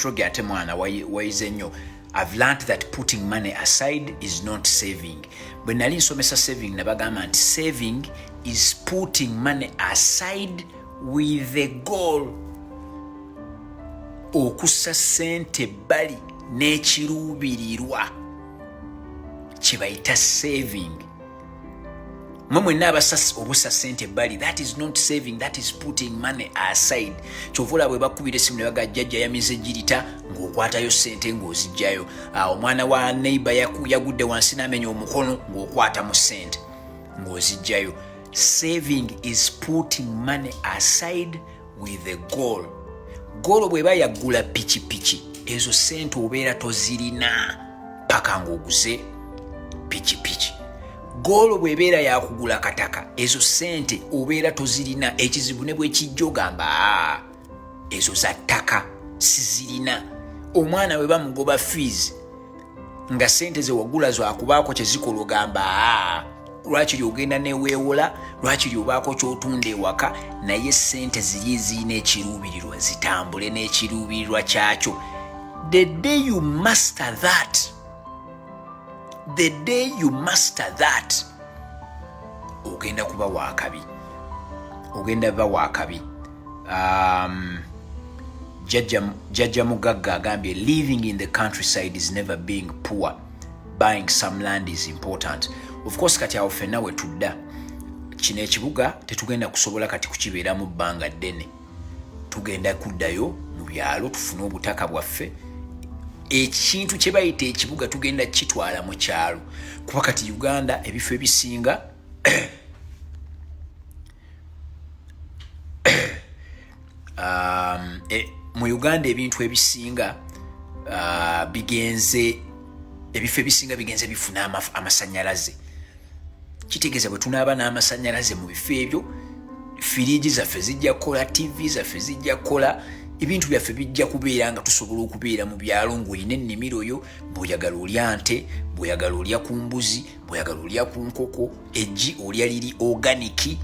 Rogi ate mwana wayize nnyo I've learned that putting money aside is not saving. Bwe nali nsomesa saving nabagamba nti saving is putting money aside with the goal. Okussa ssente bbali n'ekiruubirirwa kye bayita saving. Mwe mwenna obussa ssente bbali, that is not saving, that is putting money aside. Kyovula bwe bakubira essimu ne baga jjajja yamize girita ng'okwatayo ssente ng'ozijjayo. Omwana wa neighbor yagudde wansi n'amenya omukono ng'okwata mu ssente ng'ozijjayo. Saving is putting money aside with a goal. Goal bw'eba yaggula pikipiki, ezo ssente obeera tozirina paka ng'oguze pikipiki. Goal bw'ebeera yakugula kataka, ezo ssente obeera tozirina. Ekizibu ne bwe kijja ogamba ezo za ttaka sizirina. Omwana bwe bamugoba fees nga ssente ze wagula zakubaako kye zikola ogamba lwaki lyogenda neweewola, lwaki lyobaako kyotunda ewaka, naye ssente ziri ezirina ekiruubirirwa zitambule n'ekiruubirirwa kyakyo. The day you master that, the day you master that, ogenda kuba wakabi, ogenda ba wakabi. Jajja Mugagga agambye living in the countryside is never being poor. Buying some land is important. Of course kati awo ffenna we tudda kino ekibuga tetugenda kusobola kati kukibeeramu bbanga ddene. Tugenda kuddayo mu byalo tufune obutaka bwaffe. Ekintu kye bayita ekibuga tugenda kitwala mu kyalo. Kuba kati Uganda ebifo ebisinga mu Uganda ebintu ebisinga ebifo ebisinga bigenze bifuna amasannyalaze. Kitegeeza bwe tunaaba n'amasannyalaze mu bifo ebyo, firiji zaffe zijja kukola, TV zaffe zijja kukola, ebintu byaffe bijja kubeera nga tusobola okubeera mu byalo ng'olina ennimiro yo, bw'oyagala olya nte, bw'oyagala olya ku mbuzi, bw'oyagala olya ku nkoko, eggi olya liri oganiki.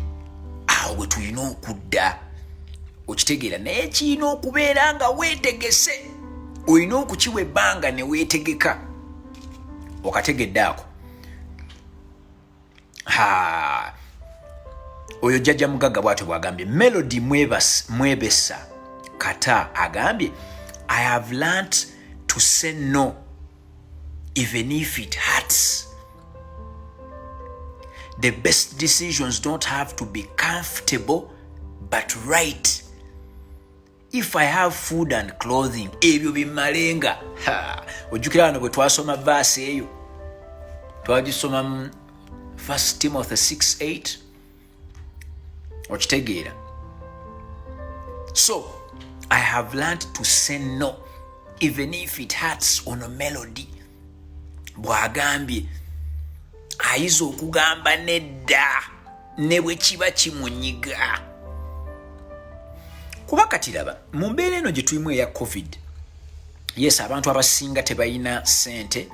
Awo bwe tulina okudda. Okitegeera naye kirina okubeera nga weetegese. Olina okukiwa ebbanga ne weetegeka. Okategedde ako. Oyo Jjajja Mugagga bw'atyo bw'agambye. Melody Mwebesa Kata agambye, I have learned to say no even if it hurts. The best decisions don't have to be comfortable but right. If I have food and clothing, ebyo bimalenga. Ojjukira wano bwe twasoma verse eyo. Twagisoma mu 1 Timothy 6:8. Okitegeera. So, I have learned to say no, even if it hurts. Ono Melody bw'agambye ayiza okugamba nedda ne bwe kiba kimunyiga. Kuba kati laba mu mbeera eno gye tulimu eya COVID, yes, abantu abasinga tebalina ssente,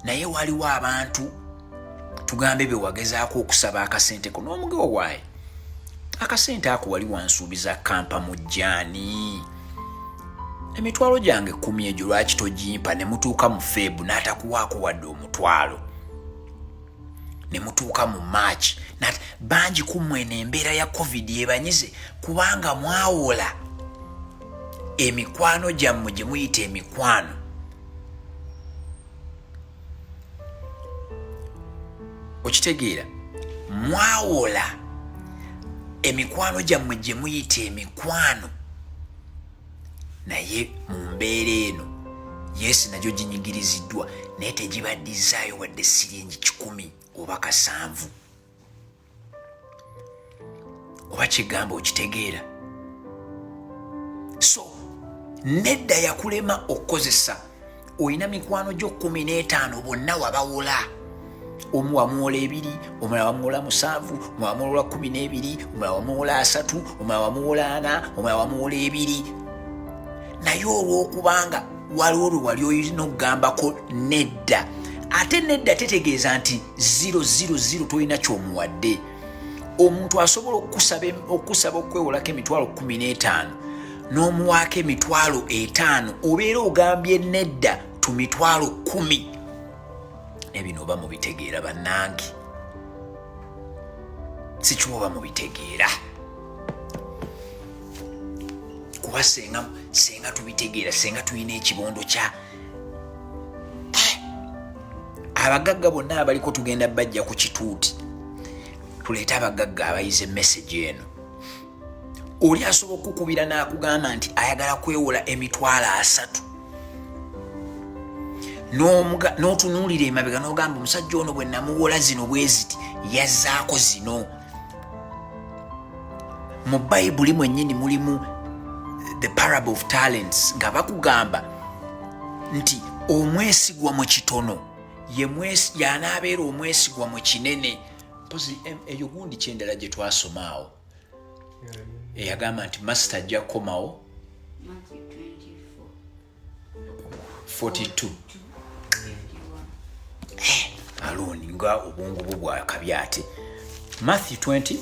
naye waliwo abantu tugambe be wagezaako okusaba akasente ko n'omugewo waaye akasente ako wali wansuubiza kampa mu jjaani. Emitwalo gyange 10 egyo lwaki togimpa? Ne mutuuka mu Febu n'atakuwaako wadde omutwalo. Ne mutuuka mu March bangi kummwe n'embeera ya COVID yebanyize kubanga mwawola emikwano gyammwe gye muyita emikwano. Okitegeera? Mwawola emikwano gyammwe gye muyita emikwano. Naye mu mbeera eno Yesu nagyo ginyigiriziddwa naye tegibaddizzaayo wadde siringi 10 oba 7. Oba kigamba okitegeera? So nedda yakulema okukozesa. Olina mikwano gyo 15 bonna wabawola. Omu wamuwola 2, omulala wamuwola 7, omulala wamuwola 12, omulala wamuwola 3, omulala wamuwola 4, omulala wamuwola 2. Naye olw'okubanga waliwo lwe wali olina okugambako nedda. Ate nedda tetegeeza nti 000 tolina ky'omuwadde. Omuntu asobola okusaba okwewolako emitwalo 15 n'omuwaako emitwalo 5, obeera ogambye nedda abantu 10,000 ebino oba mubitegeera bannange sikiwoba mubitegeera kuba senga tubitegeera senga tulina ekibondo kya abagagga bonna abaliko tugenda bajja ku kituuti tuleete abagagga abayize message eno oli asobola okukubira n'akugamba nti ayagala kwewola 3,000 n'otunuulira emabega n'ogamba omusajja ono bwe namuwola zino bwe ziti yazzaako zino mu bayibuli mwennyini mulimu the parable of talents nga bakugamba nti omwesigwa mu kitono y'anaabeera omwesigwa mu kinene mpozi eyo gundi kyendala gye twasomaawo eyagamba nti masita ajja kukomawo 42 aloni nga obwongo bwo bwakabyate Matthew 20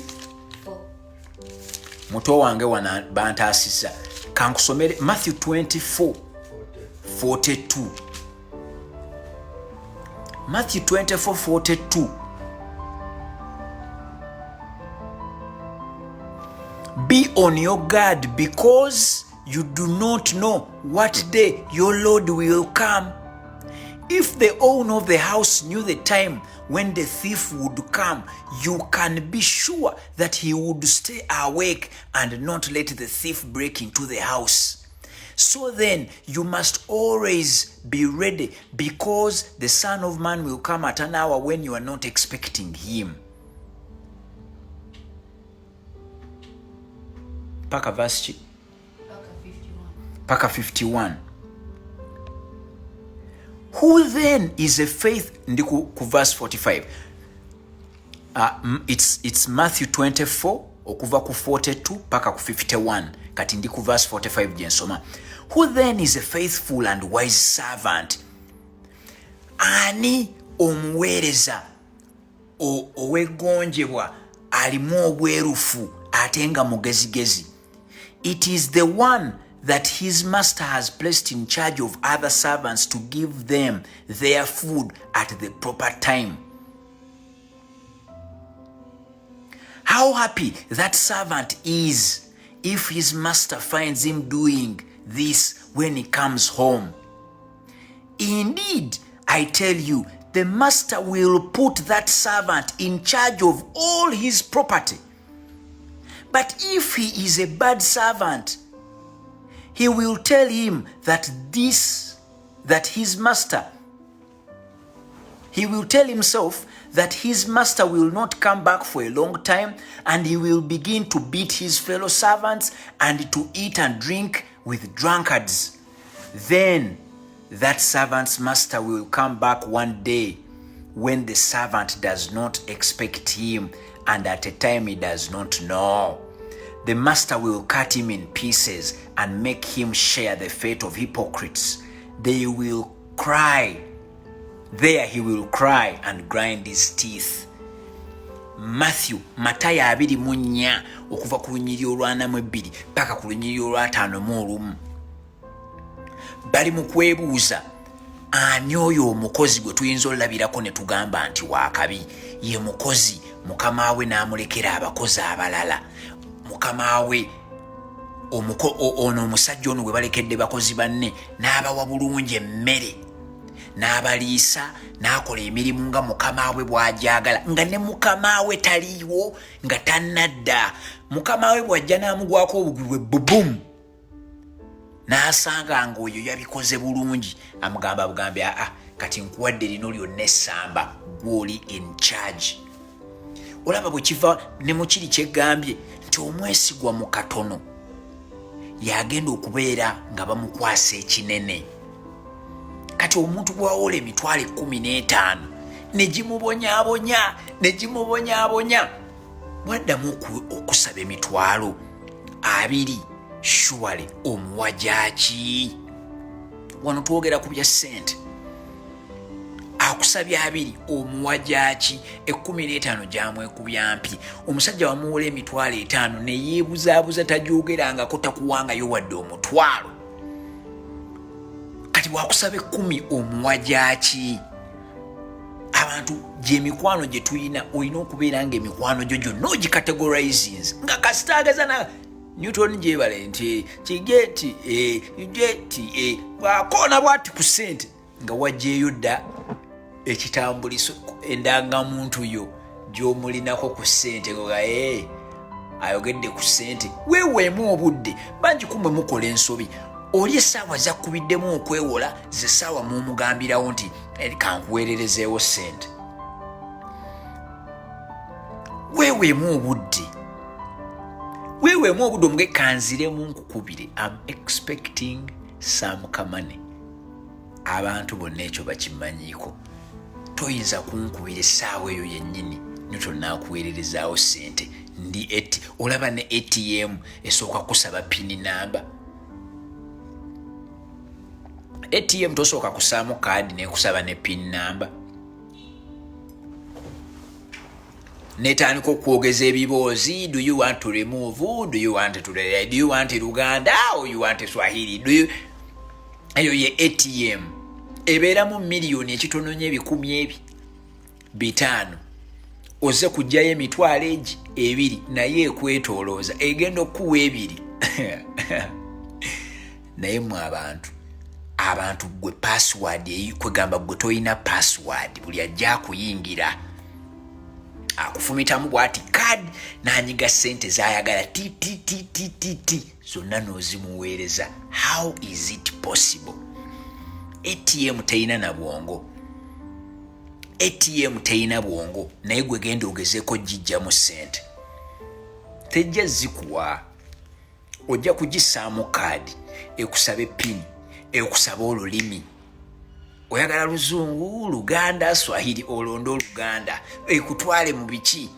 muto wange wana bantaasisa kankusomere Matthew 24:42 Matthew 24:42 Be on your guard because you do not know what day your Lord will come. If the owner of the house knew the time when the thief would come, you can be sure that he would stay awake and not let the thief break into the house. So then, you must always be ready because the Son of Man will come at an hour when you are not expecting him. Paka verse Paka 51. Who then is a faith ndiku verse 45. It's Matthew 24 okuva ku 42 paka ku 51 kati ndiku verse 45 jensoma. Who then is a faithful and wise servant? Ani omuweereza owegonjebwa alimu obwerufu atenga mugezigezi. It is the one that his master has placed in charge of other servants to give them their food at the proper time. How happy that servant is if his master finds him doing this when he comes home. Indeed, I tell you, the master will put that servant in charge of all his property. But if he is a bad servant, he will tell him that his master will not come back for a long time, and he will begin to beat his fellow servants and to eat and drink with drunkards. Then that servant's master will come back one day when the servant does not expect him and at a time he does not know. The master will cut him in pieces and make him share the fate of hypocrites. There he will cry and grind his teeth. Matayo 24 okuva ku lunyiri olw'anamwebiri paka ku lunyiri olw'51. Bali mu kwebuuza ani oyo omukozi gwe tuyinza olabirako ne tugamba nti waakabi ye mukozi mukama we n'amulekera abakozi abalala. Mukama we ono omusajja ono gwe balekedde bakozi banne n'abawa bulungi emmere n'abaliisa n'akola emirimu nga mukama we bw'ajagala nga ne mukama we taliiwo nga tannadda. Mukama we bw'ajja n'amugwako obugwi bubum n'asanga nga oyo yabikoze bulungi amugamba bugambe kati nkuwadde lino lyonna essamba gw'oli in charge. Olaba bwe kiva ne mu kiri kyegambye nti omwesigwa mu katono yagenda okubeera nga bamukwasa ekinene. Kati omuntu gwawola 15,000 ne gimubonyaabonya bwaddamu okusaba 20,000 shuwale omuwa gyaki? Wano twogera ku bya ssente. Akusabya 2 omuwa gyaki? 15 gyamwekubya mpi. Omusajja wamuwola 5,000 ne yeebuzaabuza tajoogerangako takuwangayo wadde 1,000. Kati kati wakusaba 10 omuwajaki abantu gyemikwano gye tulina olina okubeera ng'emikwano gyo gyonna ogikategorizins nga kasitaagaza na Newton gyebale nti kigeti bwakoona bwati ku ssente nga wajjeeyo dda ekitambuliso endangamuntu yo gy'omulinako ku ssente nga ayogedde ku ssente weeweemu obudde bangi kumwe mukola ensobi oli essaawa zakkubiddemu okwewola ze ssaawa muumugambirawo nti kankuweererezeewo ssente weeweemu obudde omuge kanziremu nkukubire I'm expecting some kamane abantu bonna ekyo bakimanyiiko toyinza kunkubira essaawa eyo yennyini nitonakuweererezaawo ssente ndi olaba ne ATM esooka kusaba pini namba ATM tosooka kusaamu kaadi nekusaba ne pin namba netandika okwogeza ebiboozi do you want to remove do you want to do you want Luganda or you want Swahili eyo ye ATM ebeeramu miliyoni ekitono nya 500 oze kujjayo emitwalo egi 2 naye ekwetolooza egenda okuwa 2 naye mu abantu gwe password kwegamba gwe toyina password buli ajja kuyingira akufumitamu bwati kadi nanyiga ssente zayagala ti zonna nozimuweereza. How is it possible? ATM teina na bwongo, ATM teina bwongo naye gwe genda ogezeeko jijjamu ssente tejja zikuwa, ojja kugisaamu kadi ekusaba pini ekusaba olulimi oyagala Luzungu, Luganda, Swahili olondo Luganda ekutwale mu biki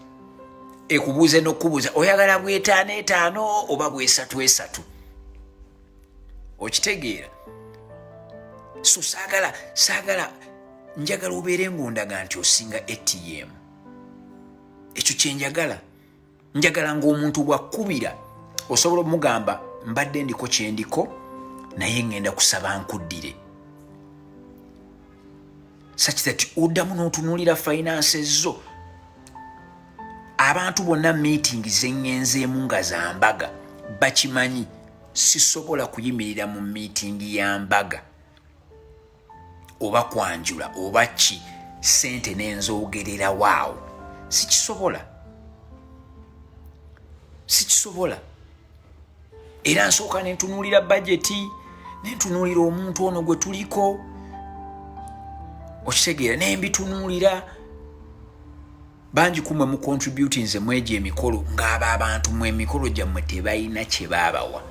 ekubuuze n'okubuuza oyagala bw'etaano oba bw'esatu okitegeera. So saagala njagala obeere ng'ondaga nti osinga ATM. Ekyo kye njagala ng'omuntu bw'akkubira osobola omugamba mbadde ndiko kye ndiko naye ngenda kusaba nkuddire. Such that oddamu n'otunuulira finances zo. Abantu bonna meeting zengenzeemu nga za mbaga bakimanyi sisobola kuyimirira mu meeting ya mbaga oba kwanjula oba ki sente n'enzoogerera waawo sikisobola. Era nsooka nentunuulira budgeti nentunuulira omuntu ono gwe tuliko okitegeera nembitunuulira bangi kumwe mu contributing ze mweje emikolo ng'aba abantu mu emikolo gyammwe tebalina kye baabawa.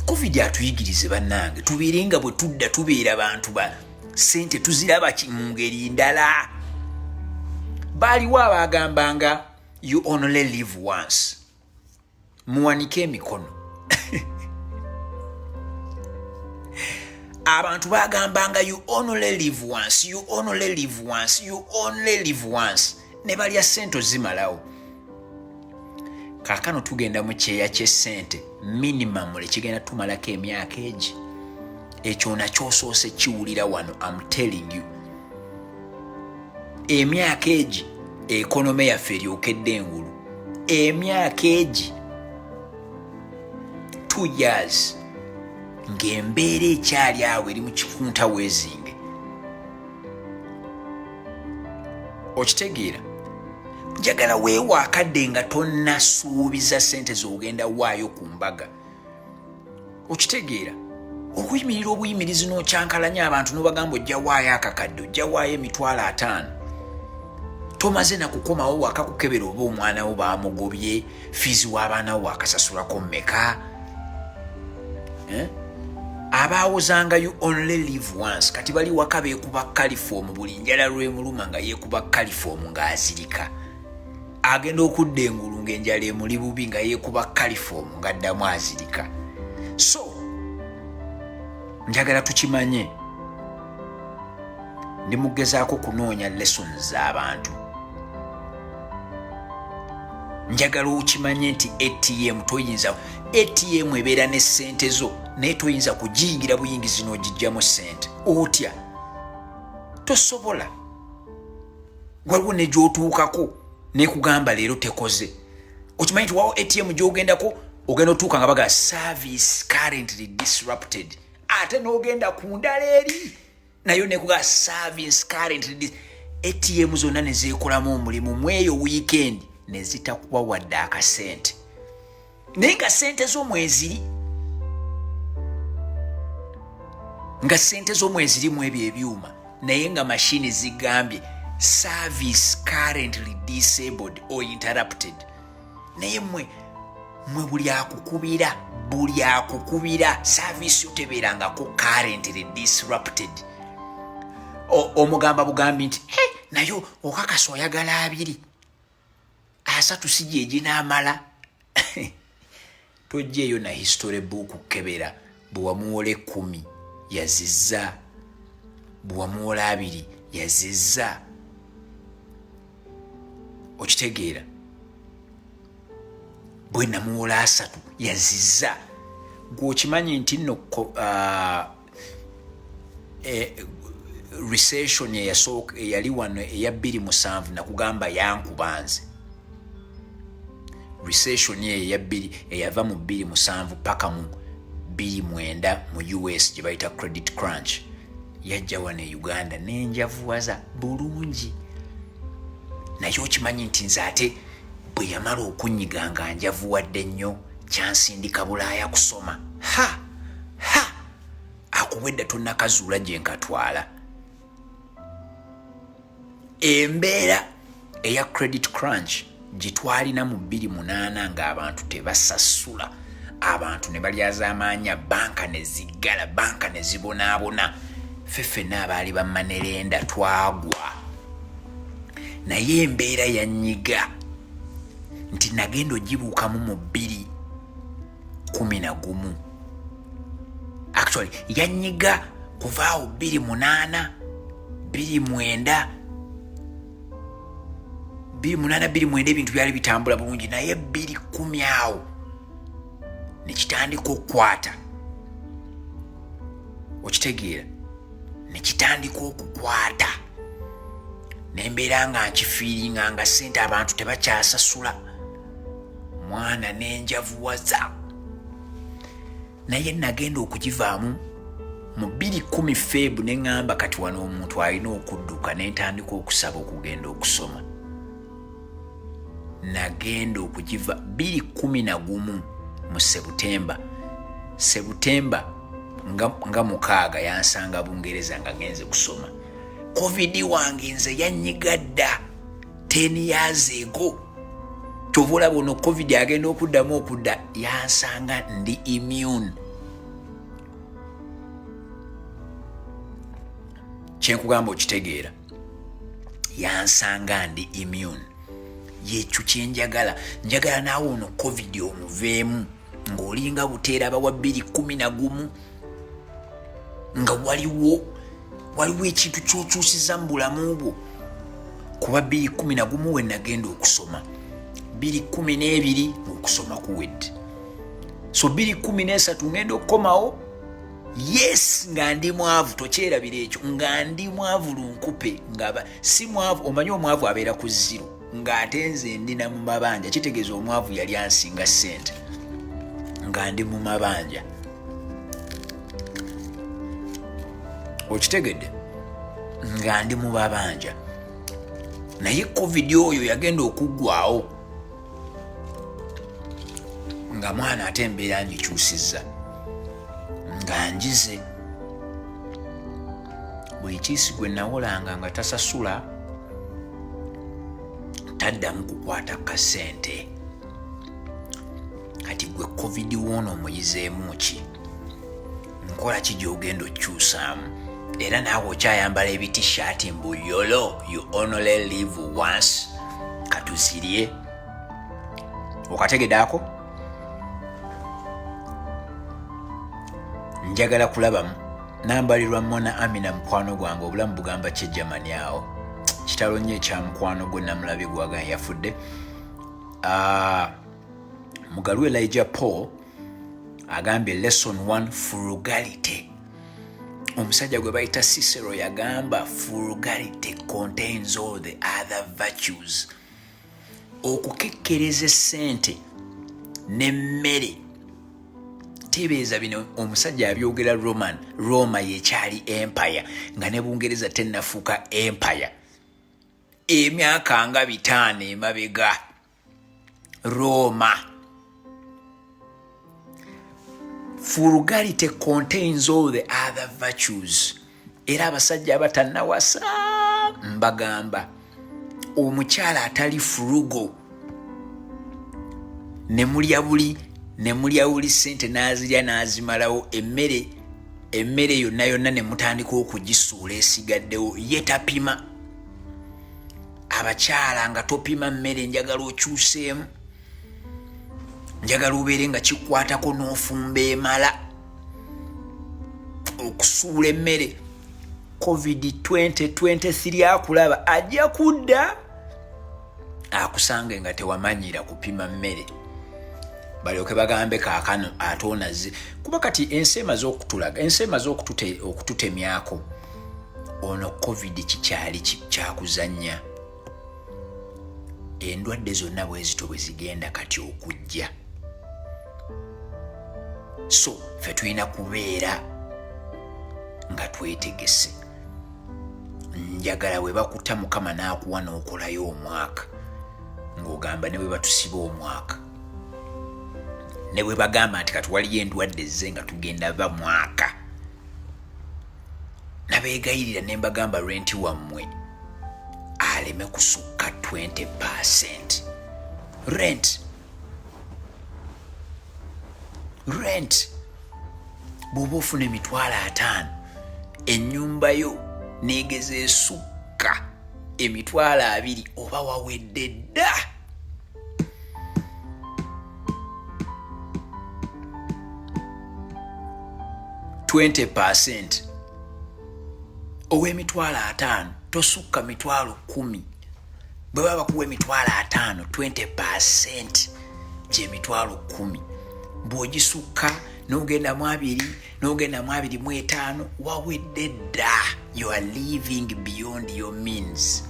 Covid atuyigirize bannange tubeere nga bwe tudda tubeera abantu ba sente tuziraba mu ngeri ndala. Baaliwo abaagambanga you only live once. Muwanike emikono. Abantu bagambanga you only live once, you only live once, you only live once. Ne balya sente zimalawo. Kaakano tugenda mu kyeya ky'essente minimum lekigenda tumalako emyaka egi. Ekyo nakyo osoose kiwulira wano, I'm telling you. Emyaka egi ekonome yaffe eryokedde engulu. Emyaka egi 2 years ng'embeera ekyali awo eri mu kikunta weezinge. Okitegeera? Njagala weewa akadde nga tonnasuubiza ssente z'ogenda waayo ku mbaga. Okitegeera? Okuyimirira obuyimirizi n'okyankalanya abantu n'obagamba ojja waayo akakadde, ojja waayo emitwalo 5. Tomaze na kukomawo waka kukebera oba omwana wo baamugobye, fiizi w'abaana wo akasasulako mmeka? Abaawozanga you only live once kati bali waka beekuba kalifomu buli njala lw'emuluma nga yeekuba kalifomu ng'azirika. Agenda okudda engulu ng'enjala emuli bubi nga yeekuba kalifomu ng'addamu azirika. So njagala tukimanye, ndi mugezaako kunoonya lessons z'abantu. Njagala okimanye nti ATM toyinza ATM ebeera ne ssente zo naye toyinza kugiyingira buyingizi n'ogijjamu ssente otya tosobola waliwo ne gy'otuukako nekugamba leero tekoze okimanyi nti wawo ATM gy'ogendako ogenda otuuka nga baga service currently disrupted ate n'ogenda ku ndala eri nayo nekuga service currently ATM zonna ne zeekolamu omulimu mweyo weekend ne zitakuwa wadde akasente naye nga ssente z'omweziri nga ssente z'omwezirimu ebyo ebyuma naye nga mashini zigambye service currently disabled or interrupted naye mwe buli akukubira service yotebeerangako currently disrupted omugamba bugambi nti nayo okakasa oyagala 2 3 si gye ginaamala tojjeeyo na history book kebera bwewamuwola 10 yazizza bwewamuwola 2 yazizza okitegeera bwe namuwola 3 yazizza gwokimanyi nti nno recession eyali wano eya 2007 nakugamba yankubanze recession eyava mu 2007 paka mu 2009 mu US gye bayita credit crunch yajja wano e Uganda nenjavuwaza bulungi naye okimanyi nti nze ate bwe yamala okunyiga nga njavuwadde nnyo kyansindika Bulaaya kusoma akuwedda tonnakazuula gye nkatwala embeera eya credit crunch gitwalina mu 2008 ng'abantu tebasasula abantu ne balyaza amaanya banka ne ziggala banka ne zibonaabona ffenna abaali bamanerenda twagwa naye embeera yanyiga nti nagenda ogibuukamu mu 2011 actually yanyiga kuvaawo 2008 2009 ebintu byali bitambula bulungi naye 2010 awo nekitandika okukwata okitegeera nekitandika okukwata nembeera nga nkifiiringa nga ssente abantu tebakyasasula mwana nenjavuwaza naye nagenda okugivaamu mu 2010 Feb neŋŋamba kati wano omuntu alina okudduka nentandika okusaba okugenda okusoma nagenda okugiva 2011 mu Sebutemba nga 6 yansanga Bungereza nga ngenze kusoma covid wange nze yanyigadda 10 years ago tovola bono covid agenda okuddamu okudda yansanga ndi immune kyenkugamba okitegeera yansanga ndi immune yekyo kyenjagala njagala naawe ono covid omuveemu ng'olinga buteera bawa 2011 nga waliwo ekintu kyokyusiza mu bulamu bwo kuba 2011 we nagenda okusoma 2012 okusoma kuwedde so 2013 ngenda okukomawo yes nga ndi mwavu tokyerabira ekyo nga ndi mwavu lunkupe ngaba si mwavu omanyi omwavu abeera ku 0 ng'ate nze ndina mu mabanja kitegeeza omwavu yali ansinga ssente nga ndi mu mabanja okitegedde nga ndi mu mabanja naye covid oyo yagenda okuggwawo nga mwana ate embeera ngikyusizza nga njize buli kiisi gwe nawolanga nga tasasula taddamu kukwata kasente kati gwe covid woono omuyizeemu ki nkola ki gy'ogenda okyusaamu era naawe okyayambala ebitishati mbu yolo you only live once katuzirye okategedaako njagala kulabamu nambalirwa Mona Amina mukwano gwange obulamu bugamba kyejjamani awo kitalo nnyo ekya mukwano gwe namulabye gwaga yafudde mugalu Elijah Paul agambye lesson 1 frugality. Omusajja gwe bayita Cicero yagamba frugality contains all the other virtues. Okukekkereza essente n'emmere. Tebeeza bino omusajja abyogera Roma yekyali empire nga ne Bungereza tennafuuka empire. Emyaka nga 5 emabega Roma. Frugality contains all the other virtues. Era abasajja abatannawasa mbagamba omukyala atali frugal ne mulya buli sente n'azirya n'azimalawo emmere yonna ne mutandika okugisuula esigaddewo ye tapima. Abakyala nga topima mmere njagala okyuseemu, njagala obeere nga kikwatako n'ofumba emala okusuula emmere. COVID 2023 akulaba ajja kudda akusange nga tewamanyira kupima mmere balyoke bagambe kaakano atonaze kuba kati ensi emaze okututemyako ono COVID kikyali kyakuzanya. Endwadde zonna bwezito bwe zigenda kati okujja. So ffe tulina kubeera nga twetegese. Njagala we bakuta Mukama n'akuwa n'okolayo omwaka ng'ogamba ne bwe batusiba omwaka, ne bwe bagamba nti kati waliyo endwadde ze nga tugenda ba mwaka, nabeegayirira ne mbagamba renti wammwe aleme kusukka 20%. Rent bw'oba ofuna $50,000 ennyumba yo neegeza esukka $20,000 oba wawedde dda. $20 ow'emitwalo 5 tosukka mitwalo 10. Bwe baba kuwa emitwalo 5 20% gy'emitwalo 10. Bw'ogisukka n'ogenda mu 2 n'ogenda mu 25 wawedde dda. You are living beyond your means.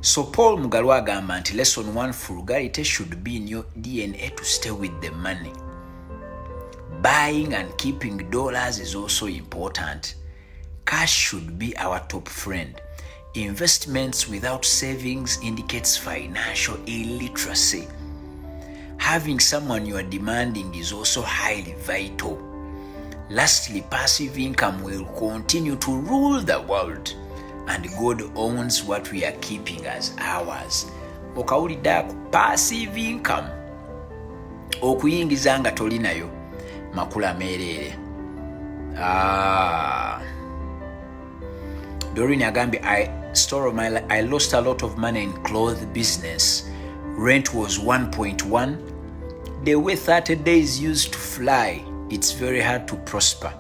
So Paul Mugalu agamba nti lesson 1 frugality should be in your DNA to stay with the money. Buying and keeping dollars is also important. Cash should be our top friend. Investments without savings indicates financial illiteracy. Having someone you are demanding is also highly vital. Lastly, passive income will continue to rule the world, and God owns what we are keeping as ours. Okawulidde passive income, okuyingiza nga tolinayo makula meerere. Doreen agambye I lost a lot of money in clothes business. Rent was 1.1. There were 30 days used to fly. It's very hard to prosper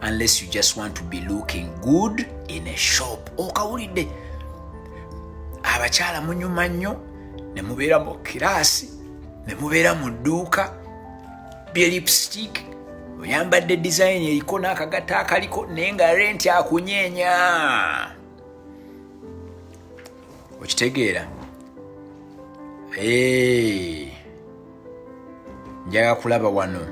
unless you just want to be looking good in a shop. Okawulidde abakyala munyuma nnyo ne mubeera mu kiraasi ne mubeera mu dduuka bye lipstick oyambadde design eriko n'akagata akaliko naye nga rent akunyeenya. Okitegeera? Njaga kulaba wano.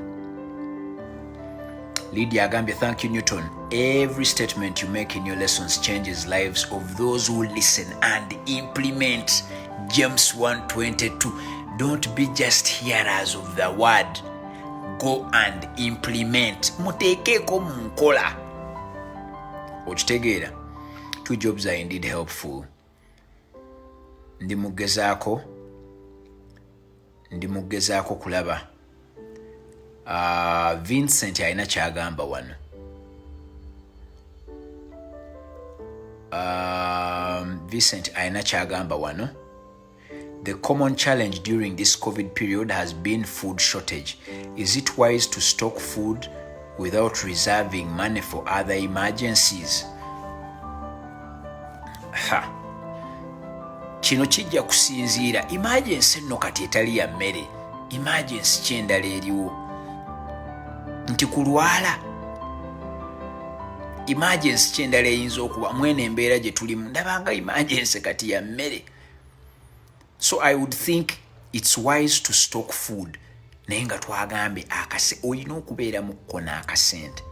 Lydia agambye thank you Newton. Every statement you make in your lessons changes lives of those who listen and implement. James 1:22. Don't be just hearers of the word. Go and implement. Muteekeko mu nkola. Okitegeera? 2 jobs are indeed helpful. Ndi mugezaako kulaba. Vincent alina kyagamba wano. Vincent alina kyagamba wano. The common challenge during this COVID period has been food shortage. Is it wise to stock food without reserving money for other emergencies? Kino kijja kusinziira emergency nno kati etali ya mmere emergency kyendala eriwo nti kulwala emergency kyendala eyinza okuba mwene embeera gye tulimu ndabanga emergency kati ya mmere. So I would think it's wise to stock food naye nga twagambye olina okubeera mukko n'akasente.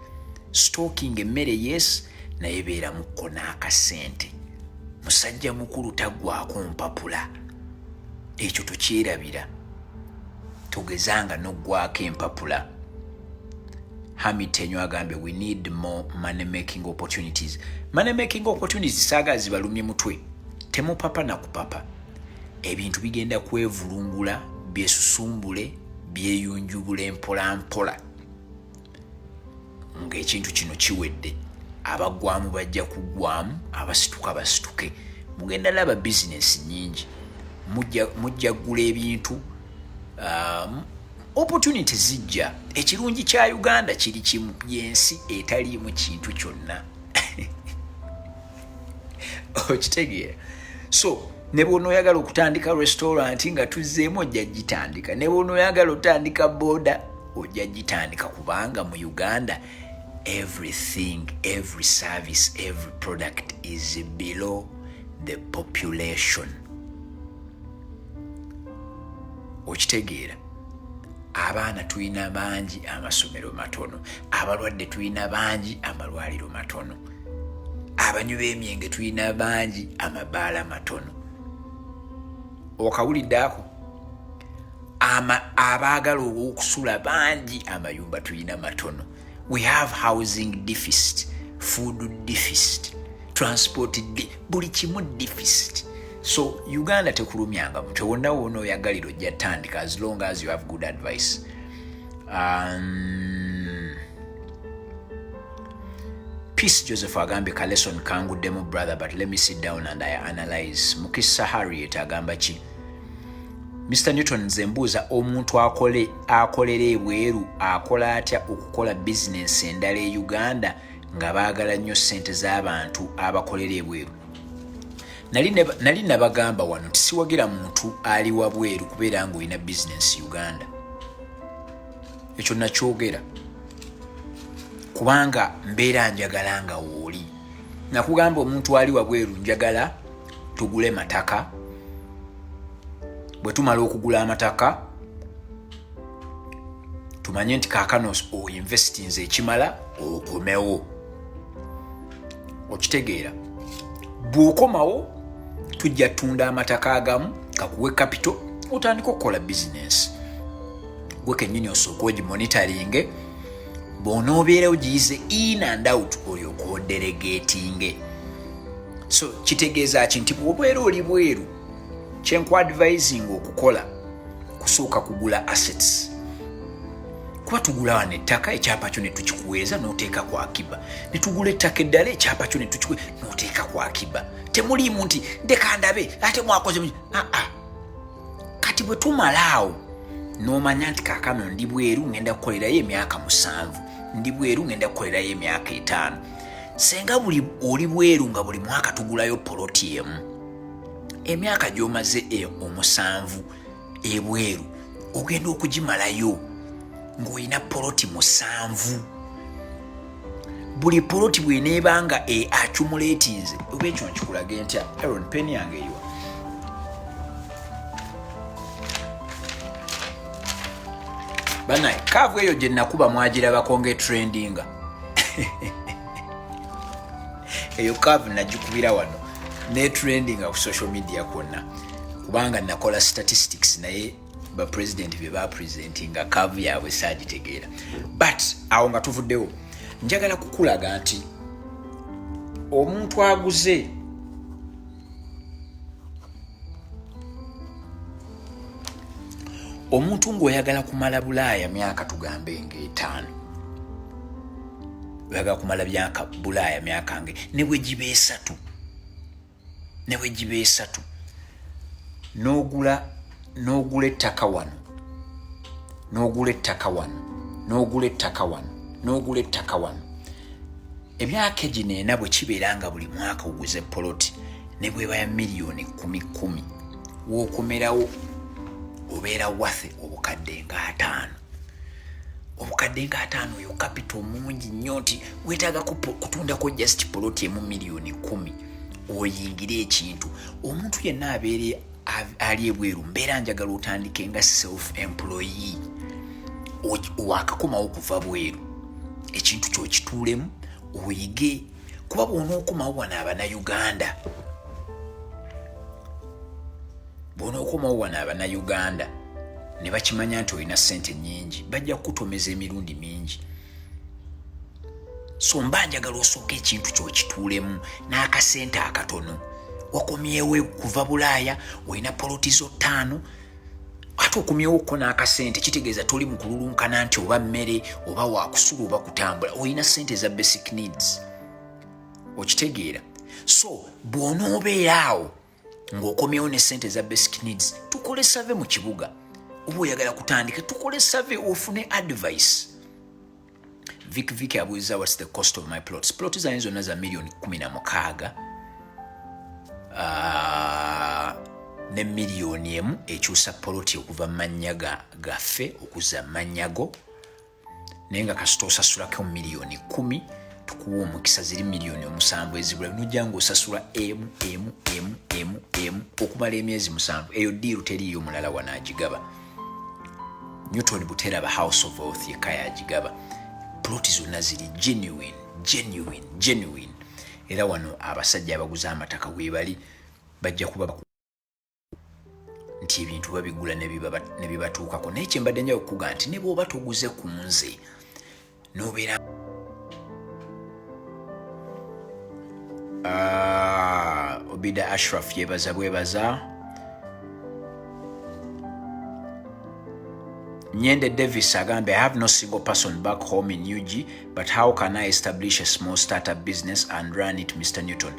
Stocking emmere yes naye beera mukko n'akasente. Musajja mukulu taggwaako mpapula, ekyo tukyerabira, tugezanga n'oggwako empapula. Hamid Tenyo agambye we need more money making opportunities. Money making opportunities saga zibalumye mutwe, temupapa na kupapa. Ebintu bigenda kwevulungula, byesusumbule, byeyunjubule mpola mpola. Ng'ekintu kino kiwedde, abagwamu bajja kugwamu, abasituka basituke. Mugenda laba business nyingi, mujja gula ebintu, opportunity zijja. Ekirungi kya Uganda kiri kimu, yensi etaliimu kintu kyonna. Okitegeera? So ne bw'onooyagala okutandika restaurant nga tuzzeemu ojja gitandika, ne bw'onooyagala otandika boda ojja gitandika, kubanga mu Uganda everything, every service, every product is below the population. Okitegeera? Abaana tulina bangi, amasomero matono. Abalwadde tulina bangi, amalwaliro matono. Abanywi b'emyenge tulina bangi, amabaala matono. Okawulidde ako? Abaagala okusula bangi, amayumba tulina matono. We have housing deficit, food deficit, transport buli kimu deficit. So Uganda tekulumyanga mutwe, wonna wonna oyagalira ojja tandika as long as you have good advice. Peace Joseph agambye Kaleson kanguddemu brother, but let me sit down and I analyze. Mukisa Harriet agamba ki? Mr. Newton nze mbuuza, omuntu akolera ebweru akola atya okukola business endala e Uganda nga baagala nnyo ssente z'abantu abakolera ebweru? Nali nabagamba wano tisiwagira muntu ali wabweru kubeera ng'olina business Uganda. Ekyo nakyogera kubanga mbeera njagala nga wooli. Nakugamba omuntu ali wabweru njagala tugule mataka. Bwe tumala okugula amataka tumanye nti kaakano oinvestinze ekimala okomewo. Okitegeera? Bw'okomawo tujja tunda amataka agamu kakuwe capital otandika okukola business. Gwe kennyini osooka ogimonitoringe, bw'onoobeera ogiyize in and out olyoka odelegatinge. So kitegeeza ki nti bw'obeera oli bweru kyenkwadvising okukola kusooka kugula assets. Kuba tugula wano ettaka, ekyapa kyo ne tukikuweeza n'oteeka ku akiba. Ne tugula ettaka eddala, ekyapa kyo ne tukikuweeza n'oteeka ku akiba. Temuliimu nti ndeka ndabe ate mwakoze. Kati bwe tumalaawo n'omanya nti kaakano ndi bweru ngenda kukolerayo emyaka 7, ndi bweru ngenda kukolerayo emyaka 5. Senga oli bweru nga buli mwaka tugulayo poloti emu, emyaka gy'omaze 7 ebweru ogenda okugimalayo ng'olina poloti 7. Buli poloti bw'eneebanga accumulatinze, oba ekyo nkikulage ntya? Aaron, penny yange eyiwa. Banaye, kaavu eyo gye nakuba mwagirabako ng'etrendinga. Eyo kaavu nagikubira wano n'etrendinga ku social media kwonna, kubanga nakola statistics naye ba president bye ba presentinga kaavu yaabwe saagitegeera. But awo nga tuvuddewo, njagala kukulaga nti omuntu aguze omuntu ng'oyagala kumala Bulaaya myaka tugambe nga 5, oyagala kumala Bulaaya myaka nge ne bwe giba 3, n'ogula ettaka wano, n'ogula ettaka wano, n'ogula ettaka wano, n'ogula ettaka wano, emyaka egino 4 bwe kibeera nga buli mwaka oguze poloti ne bweba ya miliyoni 10 wookomerawo obeera wathe obukadde nga 5. Obukadde nga 5 oyo capital mungi nnyo nti weetaaga kutundako just poloti emu miliyoni 10 oyingire ekintu. Omuntu yenna abeere ali ebweru mbeera njagala otandike nga self-employee wakakomawo kuva bweru ekintu kyokituulemu oyige kuba bw'onookomawo wano abannayuganda ne bakimanya nti olina ssente nnyingi bajja kukutomeza emirundi mingi. So mba njagala osooka ekintu kyokituulemu n'akasente akatono. Wakomyewo kuva Bulaaya olina poloti zo 5 ate okomyewoko n'akasente kitegeeza toli mu kululunkana nti oba mmere oba waakusula oba kutambula olina ssente za basic needs. Okitegeera? So bw'onoobeera awo ng'okomyewo ne ssente za basic needs tukole save mu kibuga. Oba oyagala kutandika tukole save ofune advice. Vic abuuza what's the cost of my plots. Plot zange zonna za miliyoni 16 ne miliyoni emu ekyusa poloti okuva mannya gaffe okuza manyago naye nga kasita osasulako miliyoni 10 tukuwa omukisa ziri miliyoni 7 ezibula nojja ng'osasula emu okumala emyezi 7. Eyo diiru teriiyo mulala wanaagigaba. Newton Buteraba House of Wealth yekka yagigaba. Ploti zonna ziri genuine. Era wano abasajja abaguza amataka weebali bajja kuba nti ebintu babigula ne bibatuukako. Naye kyembadde njawo okuga nti ne bw'oba toguze ku nze n'obeera Obida Ashraf yebaza bwebaza. Nyende Davis agambe, I have no single person back home in UG, but how can I establish a small startup business and run it, Mr. Newton?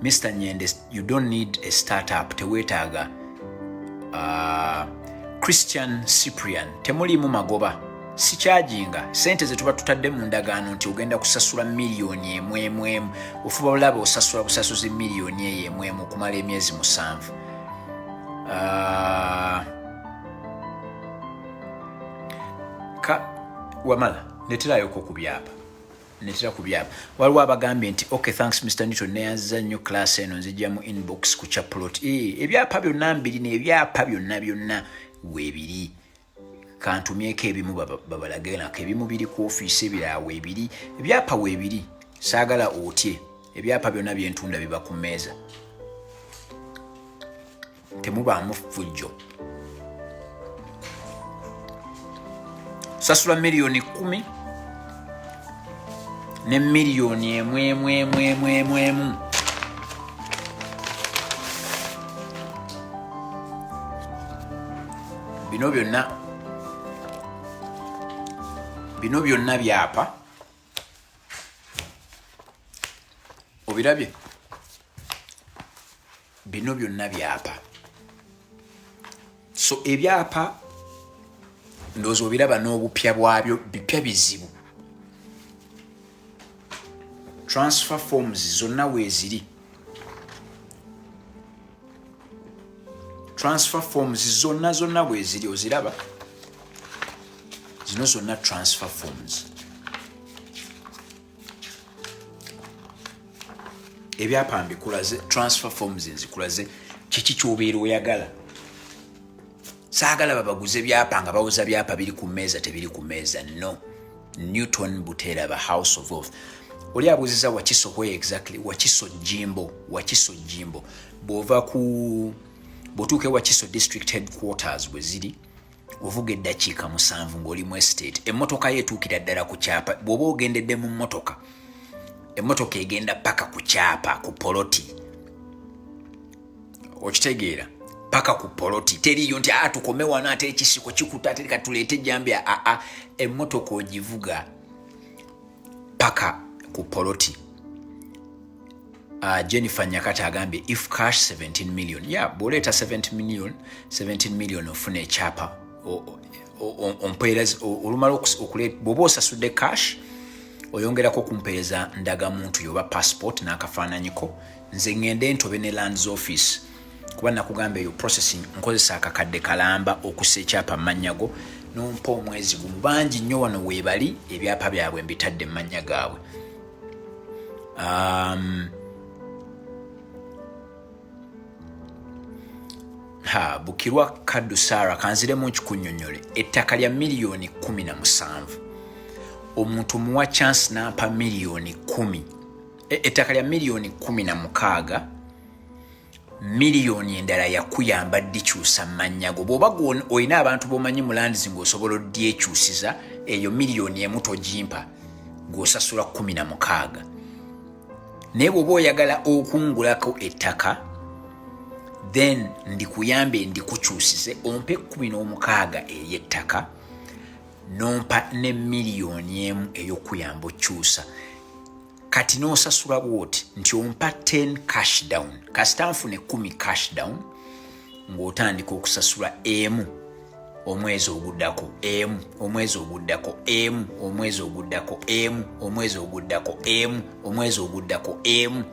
Mr. Nyende, you don't need a startup. Tewetaga. Christian Cyprian, temulimu magoba. Sikyajinga sente ze tuba tutadde mu ndagaano nti ogenda kusasula miliyoni emu ofuba olaba osasula busasuzi miliyoni emu okumala emyezi 7. Wamala neterayo ko kubyapa netera kubyapa. Waliwo abagambye nti okay thanks Mr. Newton neyanziza nnyo class eno nzijja mu inbox ku chaplot. Ebyapa byonna mbiri n'ebyapa byonna weebiri. Kantumyeko ebimu babalagirako ebimu biri ku ofiisi ebirala weebiri. Ebyapa weebiri saagala otye. Ebyapa byonna byentunda biba ku mmeeza. Temubaamu fujjo. Sasula miliyoni 10 ne miliyoni emu. Bino byonna byapa. Obirabye? Bino byonna byapa. So ebyapa ndowooza obiraba n'obupya bwabyo bipya bizibu. Transfer forms zonna weeziri. Transfer forms zonna weeziri oziraba. Zino zonna transfer forms. Ebyapa mbikulaze, transfer forms nzikulaze. Kiki ky'obeera oyagala? Saagala babaguze byapa nga bawuza byapa biri ku mmeeza tebiri ku mmeeza. No. Newton Buteraba House of Wealth. Oli abuuziza Wakiso where exactly? Wakiso Jimbo. Bw'otuuka Wakiso district headquarters bwe ziri ovuga eddakiika 7 ng'oli mu estate. Emmotoka yeetuukira ddala ku kyapa. Bw'oba ogendedde mu mmotoka, emmotoka egenda paka ku kyapa ku poloti. Okitegeera? Paka ku poloti. Teriyo nti tukome wano ate ekisiko kikuta ate katuleete jambya. Emmotoka ogivuga paka ku poloti. Jennifer Nyakata agambye if cash 17 million. Bw'oleeta 17 million ofuna ekyapa. Ompeereza olumala okuleeta bw'oba osasudde cash oyongerako kumpeereza ndagamuntu yoba passport n'akafaananyiko. Nze ngende ntobe ne lands office kuba nakugamba eyo processing nkozesa akakadde kalamba okussa ekyapa mmannya go nompa omwezi gumu. Bangi nnyo wano weebali ebyapa byabwe mbitadde mmannya gaabwe. Bukirwa Kaddu Sara kanziremu nkikunnyonnyole ettaka lya miliyoni 17 omuntu muwa chance nampa miliyoni 10 ettaka lya miliyoni 16 miliyoni endala yakuyamba ddikyusa mmannya go. Bw'oba olina abantu b'omanyi mu landizi ng'osobola oddyekyusiza eyo miliyoni emu togimpa ng'osasula 16. Naye bw'oba oyagala okungulako ettaka then ndikuyambe ndikukyusize ompe 16 ery'ettaka nompa ne miliyoni emu ey'okuyamba okyusa. Kati n'osasula bwoti nti ompa 10 cash down kasita nfune 10 cash down ng'otandika okusasula emu omwezi oguddako emu omwezi oguddako emu omwezi oguddako emu omwezi oguddako emu omwezi oguddako emu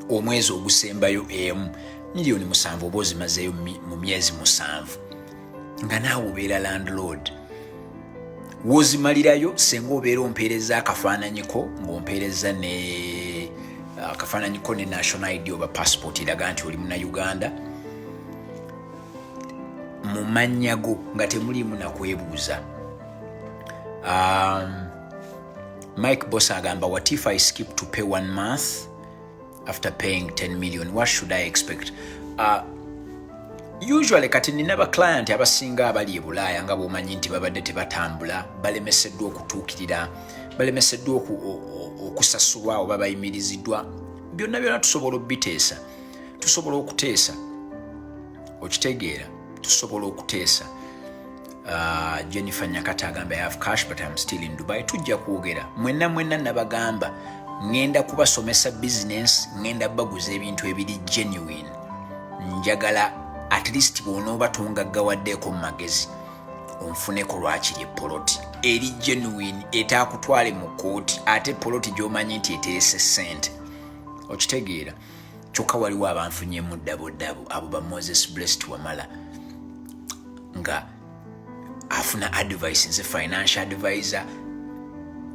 omwezi ogusembayo emu miliyoni 7 oba ozimazeeyo mu myezi 7 nga naawe obeera landlord. Wozimalirayo senga obeera ompeereza akafaananyiko ng'ompeereza ne akafaananyiko ne national ID oba passport eraga nti oli muna Uganda mu mannya go nga temulimu nakwebuuza. Mike Boss agamba, what if I skip to pay 1 month after paying 10 million? What should I expect? Usually kati nina ba client abasinga abali e Bulaaya nga bw'omanyi nti babadde tebatambula balemeseddwa okutuukirira balemeseddwa okusasulwa oba bayimiriziddwa byonna tusobola obiteesa tusobola okuteesa okitegeera tusobola okuteesa. Jennifer Nyakata agamba, I have cash but I'm still in Dubai. Tujja kwogera mwenna nabagamba ngenda kubasomesa business ngenda baguza ebintu ebiri genuine. Njagala at least bw'onooba tongaggawaddeko mu magezi onfuneko lwakiri epoloti eri genuine etaakutwale mu kooti ate poloti gy'omanyi nti eteese ssente okitegeera. Kyokka waliwo abanfunyemu ddabodabo abo ba Moses Blessed Wamala nga afuna advice nze financial advisor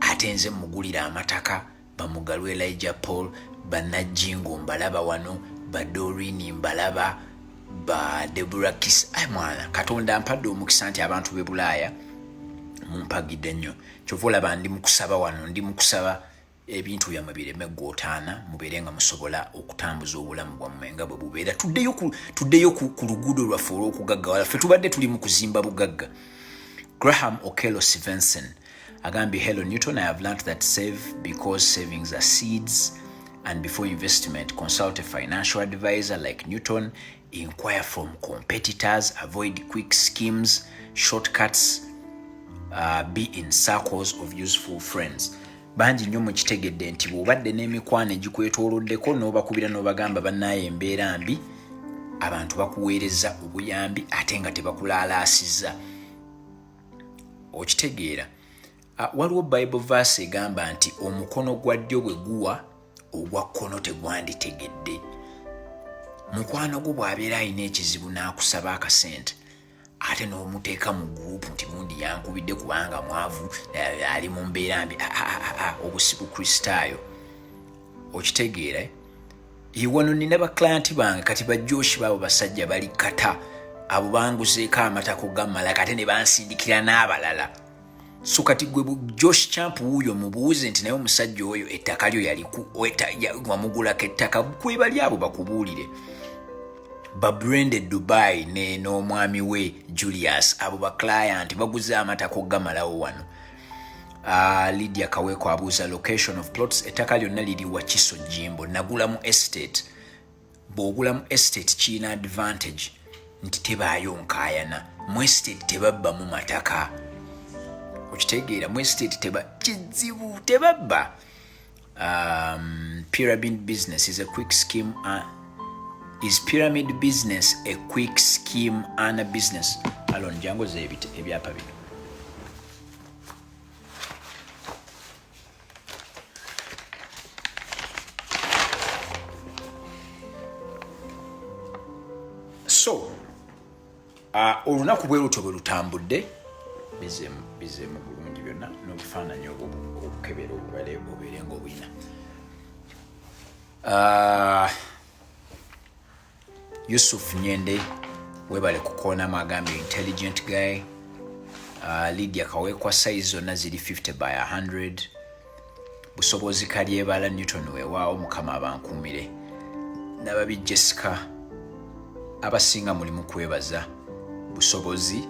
ate nze mugulira amataka bamugalwa Elijah Paul banajingo mbalaba wano ba Dorini mbalaba ba Deborah Kiss. Mwana Katonda ampadde omukisa nti abantu b'e Bulaaya mumpagidde nnyo. Kyova olaba ndi mukusaba wano ndi mukusaba ebintu byammwe bireme gootaana mubeere nga musobola okutambuza obulamu bwammwe nga bwe bubeera. Tuddeyo ku luguudo lwaffe olw'okugaggawala. Ffe tubadde tuli mu kuzimba bugagga. Graham Okello Stevenson agambye, hello Newton, I have learned that save because savings are seeds, and before investment consult a financial advisor like Newton. Inquire from competitors, avoid quick schemes, shortcuts, be in circles of useful friends. Bangi nnyo mukitegedde nti bw'obadde n'emikwano egikwetooloddeko n'obakubira n'obagamba bannaye embeera mbi, abantu bakuweereza obuyambi ate nga tebakulaalaasizza. Okitegeera. Waliwo Bible verse egamba nti omukono gwa ddyo bwe guwa ogwa kkono tegwanditegedde. Mukwano gwo bw'abeera alina ekizibu n'akusaba akasente ate n'omuteeka mu gurupu nti gundi yankubidde kubanga mwavu ali mu mbeera mbi. Obusibu kristaayo okitegeera. Wano nina baklayanti bange kati bajjooshi baabo basajja bali kata abo banguzeeko amatako gammala kate ne bansindikira n'abalala. So kati gwe Josh Champ wuuyo mubuuze nti naye omusajja oyo ettaka lyo wamugulako ettaka kwebali abo bakubuulire. Babrende Dubai n'omwami we Julius abo ba client baguze amatako gamalawo wano. Lydia Kaweko abuuza location of plots. Ettaka lyonna liri Wakiso Jimbo. Nagula mu estate. Bw'ogula mu estate kiina advantage nti tebaayo nkaayana. Mu estate tebabba mu mataka. Okitegeera mu estate kizibu tebabba. Pyramid business is a quick scheme. Is pyramid business a quick scheme and a business? Alon jango zebite ebyapa bino. so olunaku bwe luto bwe lutambudde bizemu bulungi byonna n'obufaananyi obukebera obubale obeere ng'obulina Yusuf Nyende webale kukonamu agambye intelligent guy. Lydia Kawekwa size zonna ziri 50 by 100. Busobozi Kalyebala Newton weewaawo mukama abankuumire. Nababi Jessica abasinga mulimu kwebaza busobozi.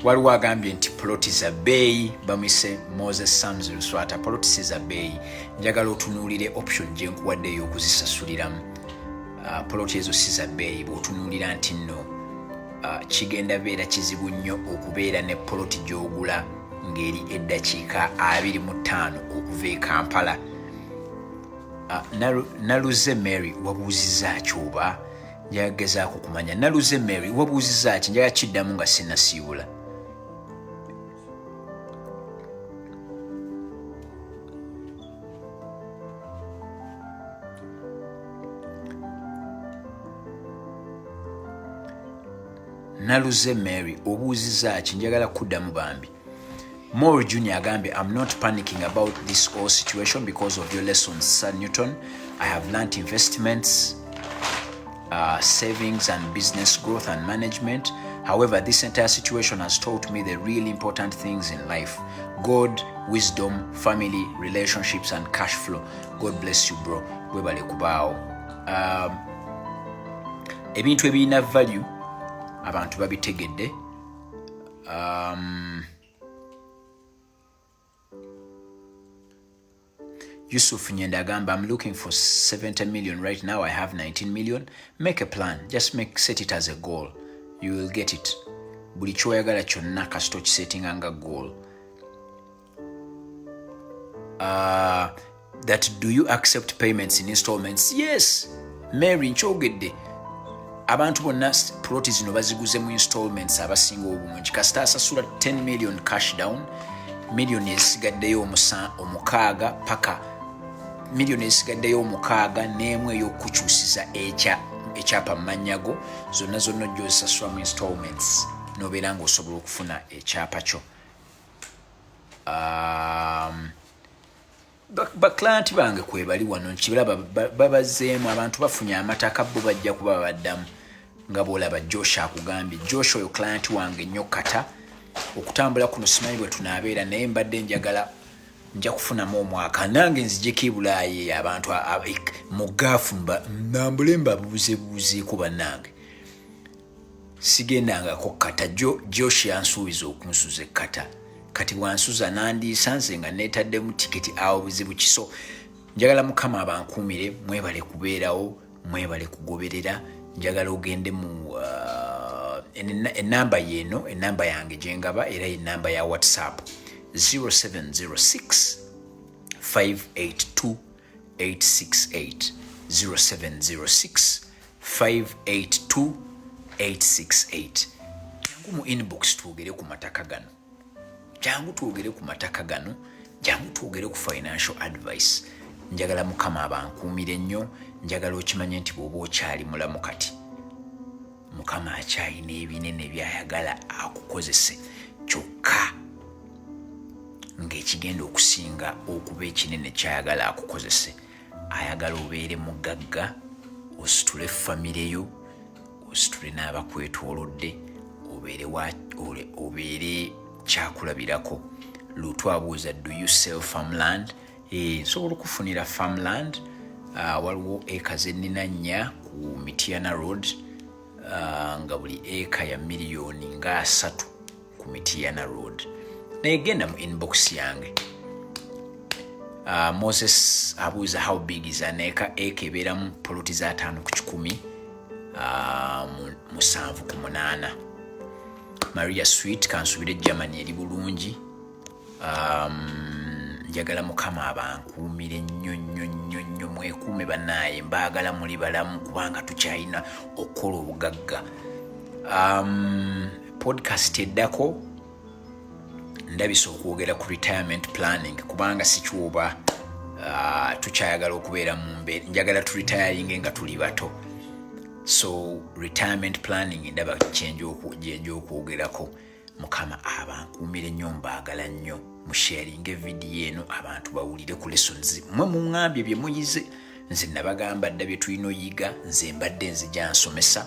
Waliwo agambye nti ploti za bbeeyi bamwise Moses Sams Luswata ploti si za bbeeyi njagala otunuulire option gye nkuwadde ey'okuzisasuliramu ploti ezo si za bbeeyi bw'otunuulira nti nno kigenda beera kizibu nnyo okubeera ne ploti gy'ogula ng'eri eddakiika 25 okuva e Kampala. Naluze Mary wabuuzizza ki oba njagagezaako kumanya Naluze Mary wabuuzizza ki njaga kiddamu nga sinnasiibula. Naluze Mary obuuzizza ki njagala kuddamu bambi. More Junior agambye I'm not panicking about this whole situation because of your lessons, Sir Newton. I have learnt investments, savings and business growth and management. However, this entire situation has taught me the really important things in life. God, wisdom, family, relationships and cash flow. God bless you, bro. Webale kubaawo. Ebintu ebirina value abantu babitegedde. Yusuf Nyenda agamba I'm looking for 70 million right now. I have 19 million. Make a plan. Just set it as a goal. You will get it. Buli kyoyagala kyonna kasito kisettinga nga goal. That do you accept payments in installments? Yes. Mary nkyogedde. Abantu bonna ploti zino baziguze mu installments abasinga obungi. Kasita asasula 10 million cash down. Million esigaddeyo omukaaga paka million esigaddeyo omukaaga n'emu ey'okukyusiza ekyapa mu mannyago zonna gy'ozisasula mu installments n'obeera ng'osobola okufuna ekyapa kyo. Baklanti bange kwebali wano nkibala babazeemu abantu bafunye amataka bo bajja kuba baddamu nga bw'olaba Joshua akugambye. Joshua oyo klanti wange nnyo kata okutambula kuno simanyi bwe tunaabeera naye mbadde njagala nja kufunamu omwaka nange nzijeko Bulaayi abantu mu gaafu nambule mbabuuzebuuzeeko bannange sigendangako kata Josh yansuubiza okunsuza ekkata kati bwansuza nandiisanze nga neetaddemu tiketi awo buzibu kiso. Njagala Mukama abankuumire, mwebale kubeerawo, mwebale kugoberera. Njagala ogende mu enamba yeno enamba yange jengaba era enamba ya WhatsApp 0706 582 868 0706 582 868. Jangu mu inbox tuogere ku mataka gano. Jangu tuogere ku mataka gano. Jangu tuogere ku financial advice. Njagala Mukama abankuumire nnyo. Njagala okimanye nti bw'oba okyali mulamu kati Mukama akyalina ebinene by'ayagala akukozese kyokka ng'ekigenda okusinga okuba ekinene ky'ayagala akukozese ayagala obeere mugagga ositule famire yo ositule n'abakwetoolodde obeere kyakulabirako. Lutwabuuza do you sell farmland? Nsobola okufunira farmland. Waliwo eka zennina 4 ku Mityana Road nga buli eka ya miliyoni nga 3 ku Mityana Road. Naye genda mu inbox yange. Moses abuuza how big is an eka? Eka ebeeramu poloti za 5 ku 10 7 ku 8. Maria Sweet kansubire Germany eri bulungi. Njagala Mukama abankuumire nnyo mwekuume bannaaye mbaagala muli balamu kubanga tukyalina okukola obugagga. Podcast eddako ndabisa okwogera ku retirement planning kubanga sikyuba tukyayagala okubeera mu mbeera njagala turitayaringe nga tuli bato. So retirement planning ndaba gyenja okwogerako. Mukama abankuumire nnyo, mbaagala nnyo, musharinge vidiyo eno abantu bawulire ku lessons mwe muŋŋambye bye muyize. Nze nabagamba dda bye tulina oyiga, nze mbadde nzija nsomesa,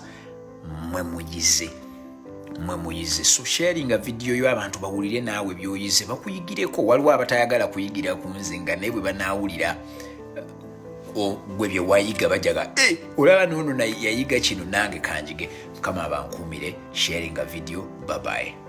mwe muyize. So sharinga vidiyo yo abantu bawulire naawe byoyize bakuyigireko. Waliwo abatayagala kuyigira ku nze nga naye bwe banaawulira gwe bye wayiga bajaga olaba noono yayiga kino nange kanjige. Mukama abankuumire. Sharinga vidiyo. Bye bye.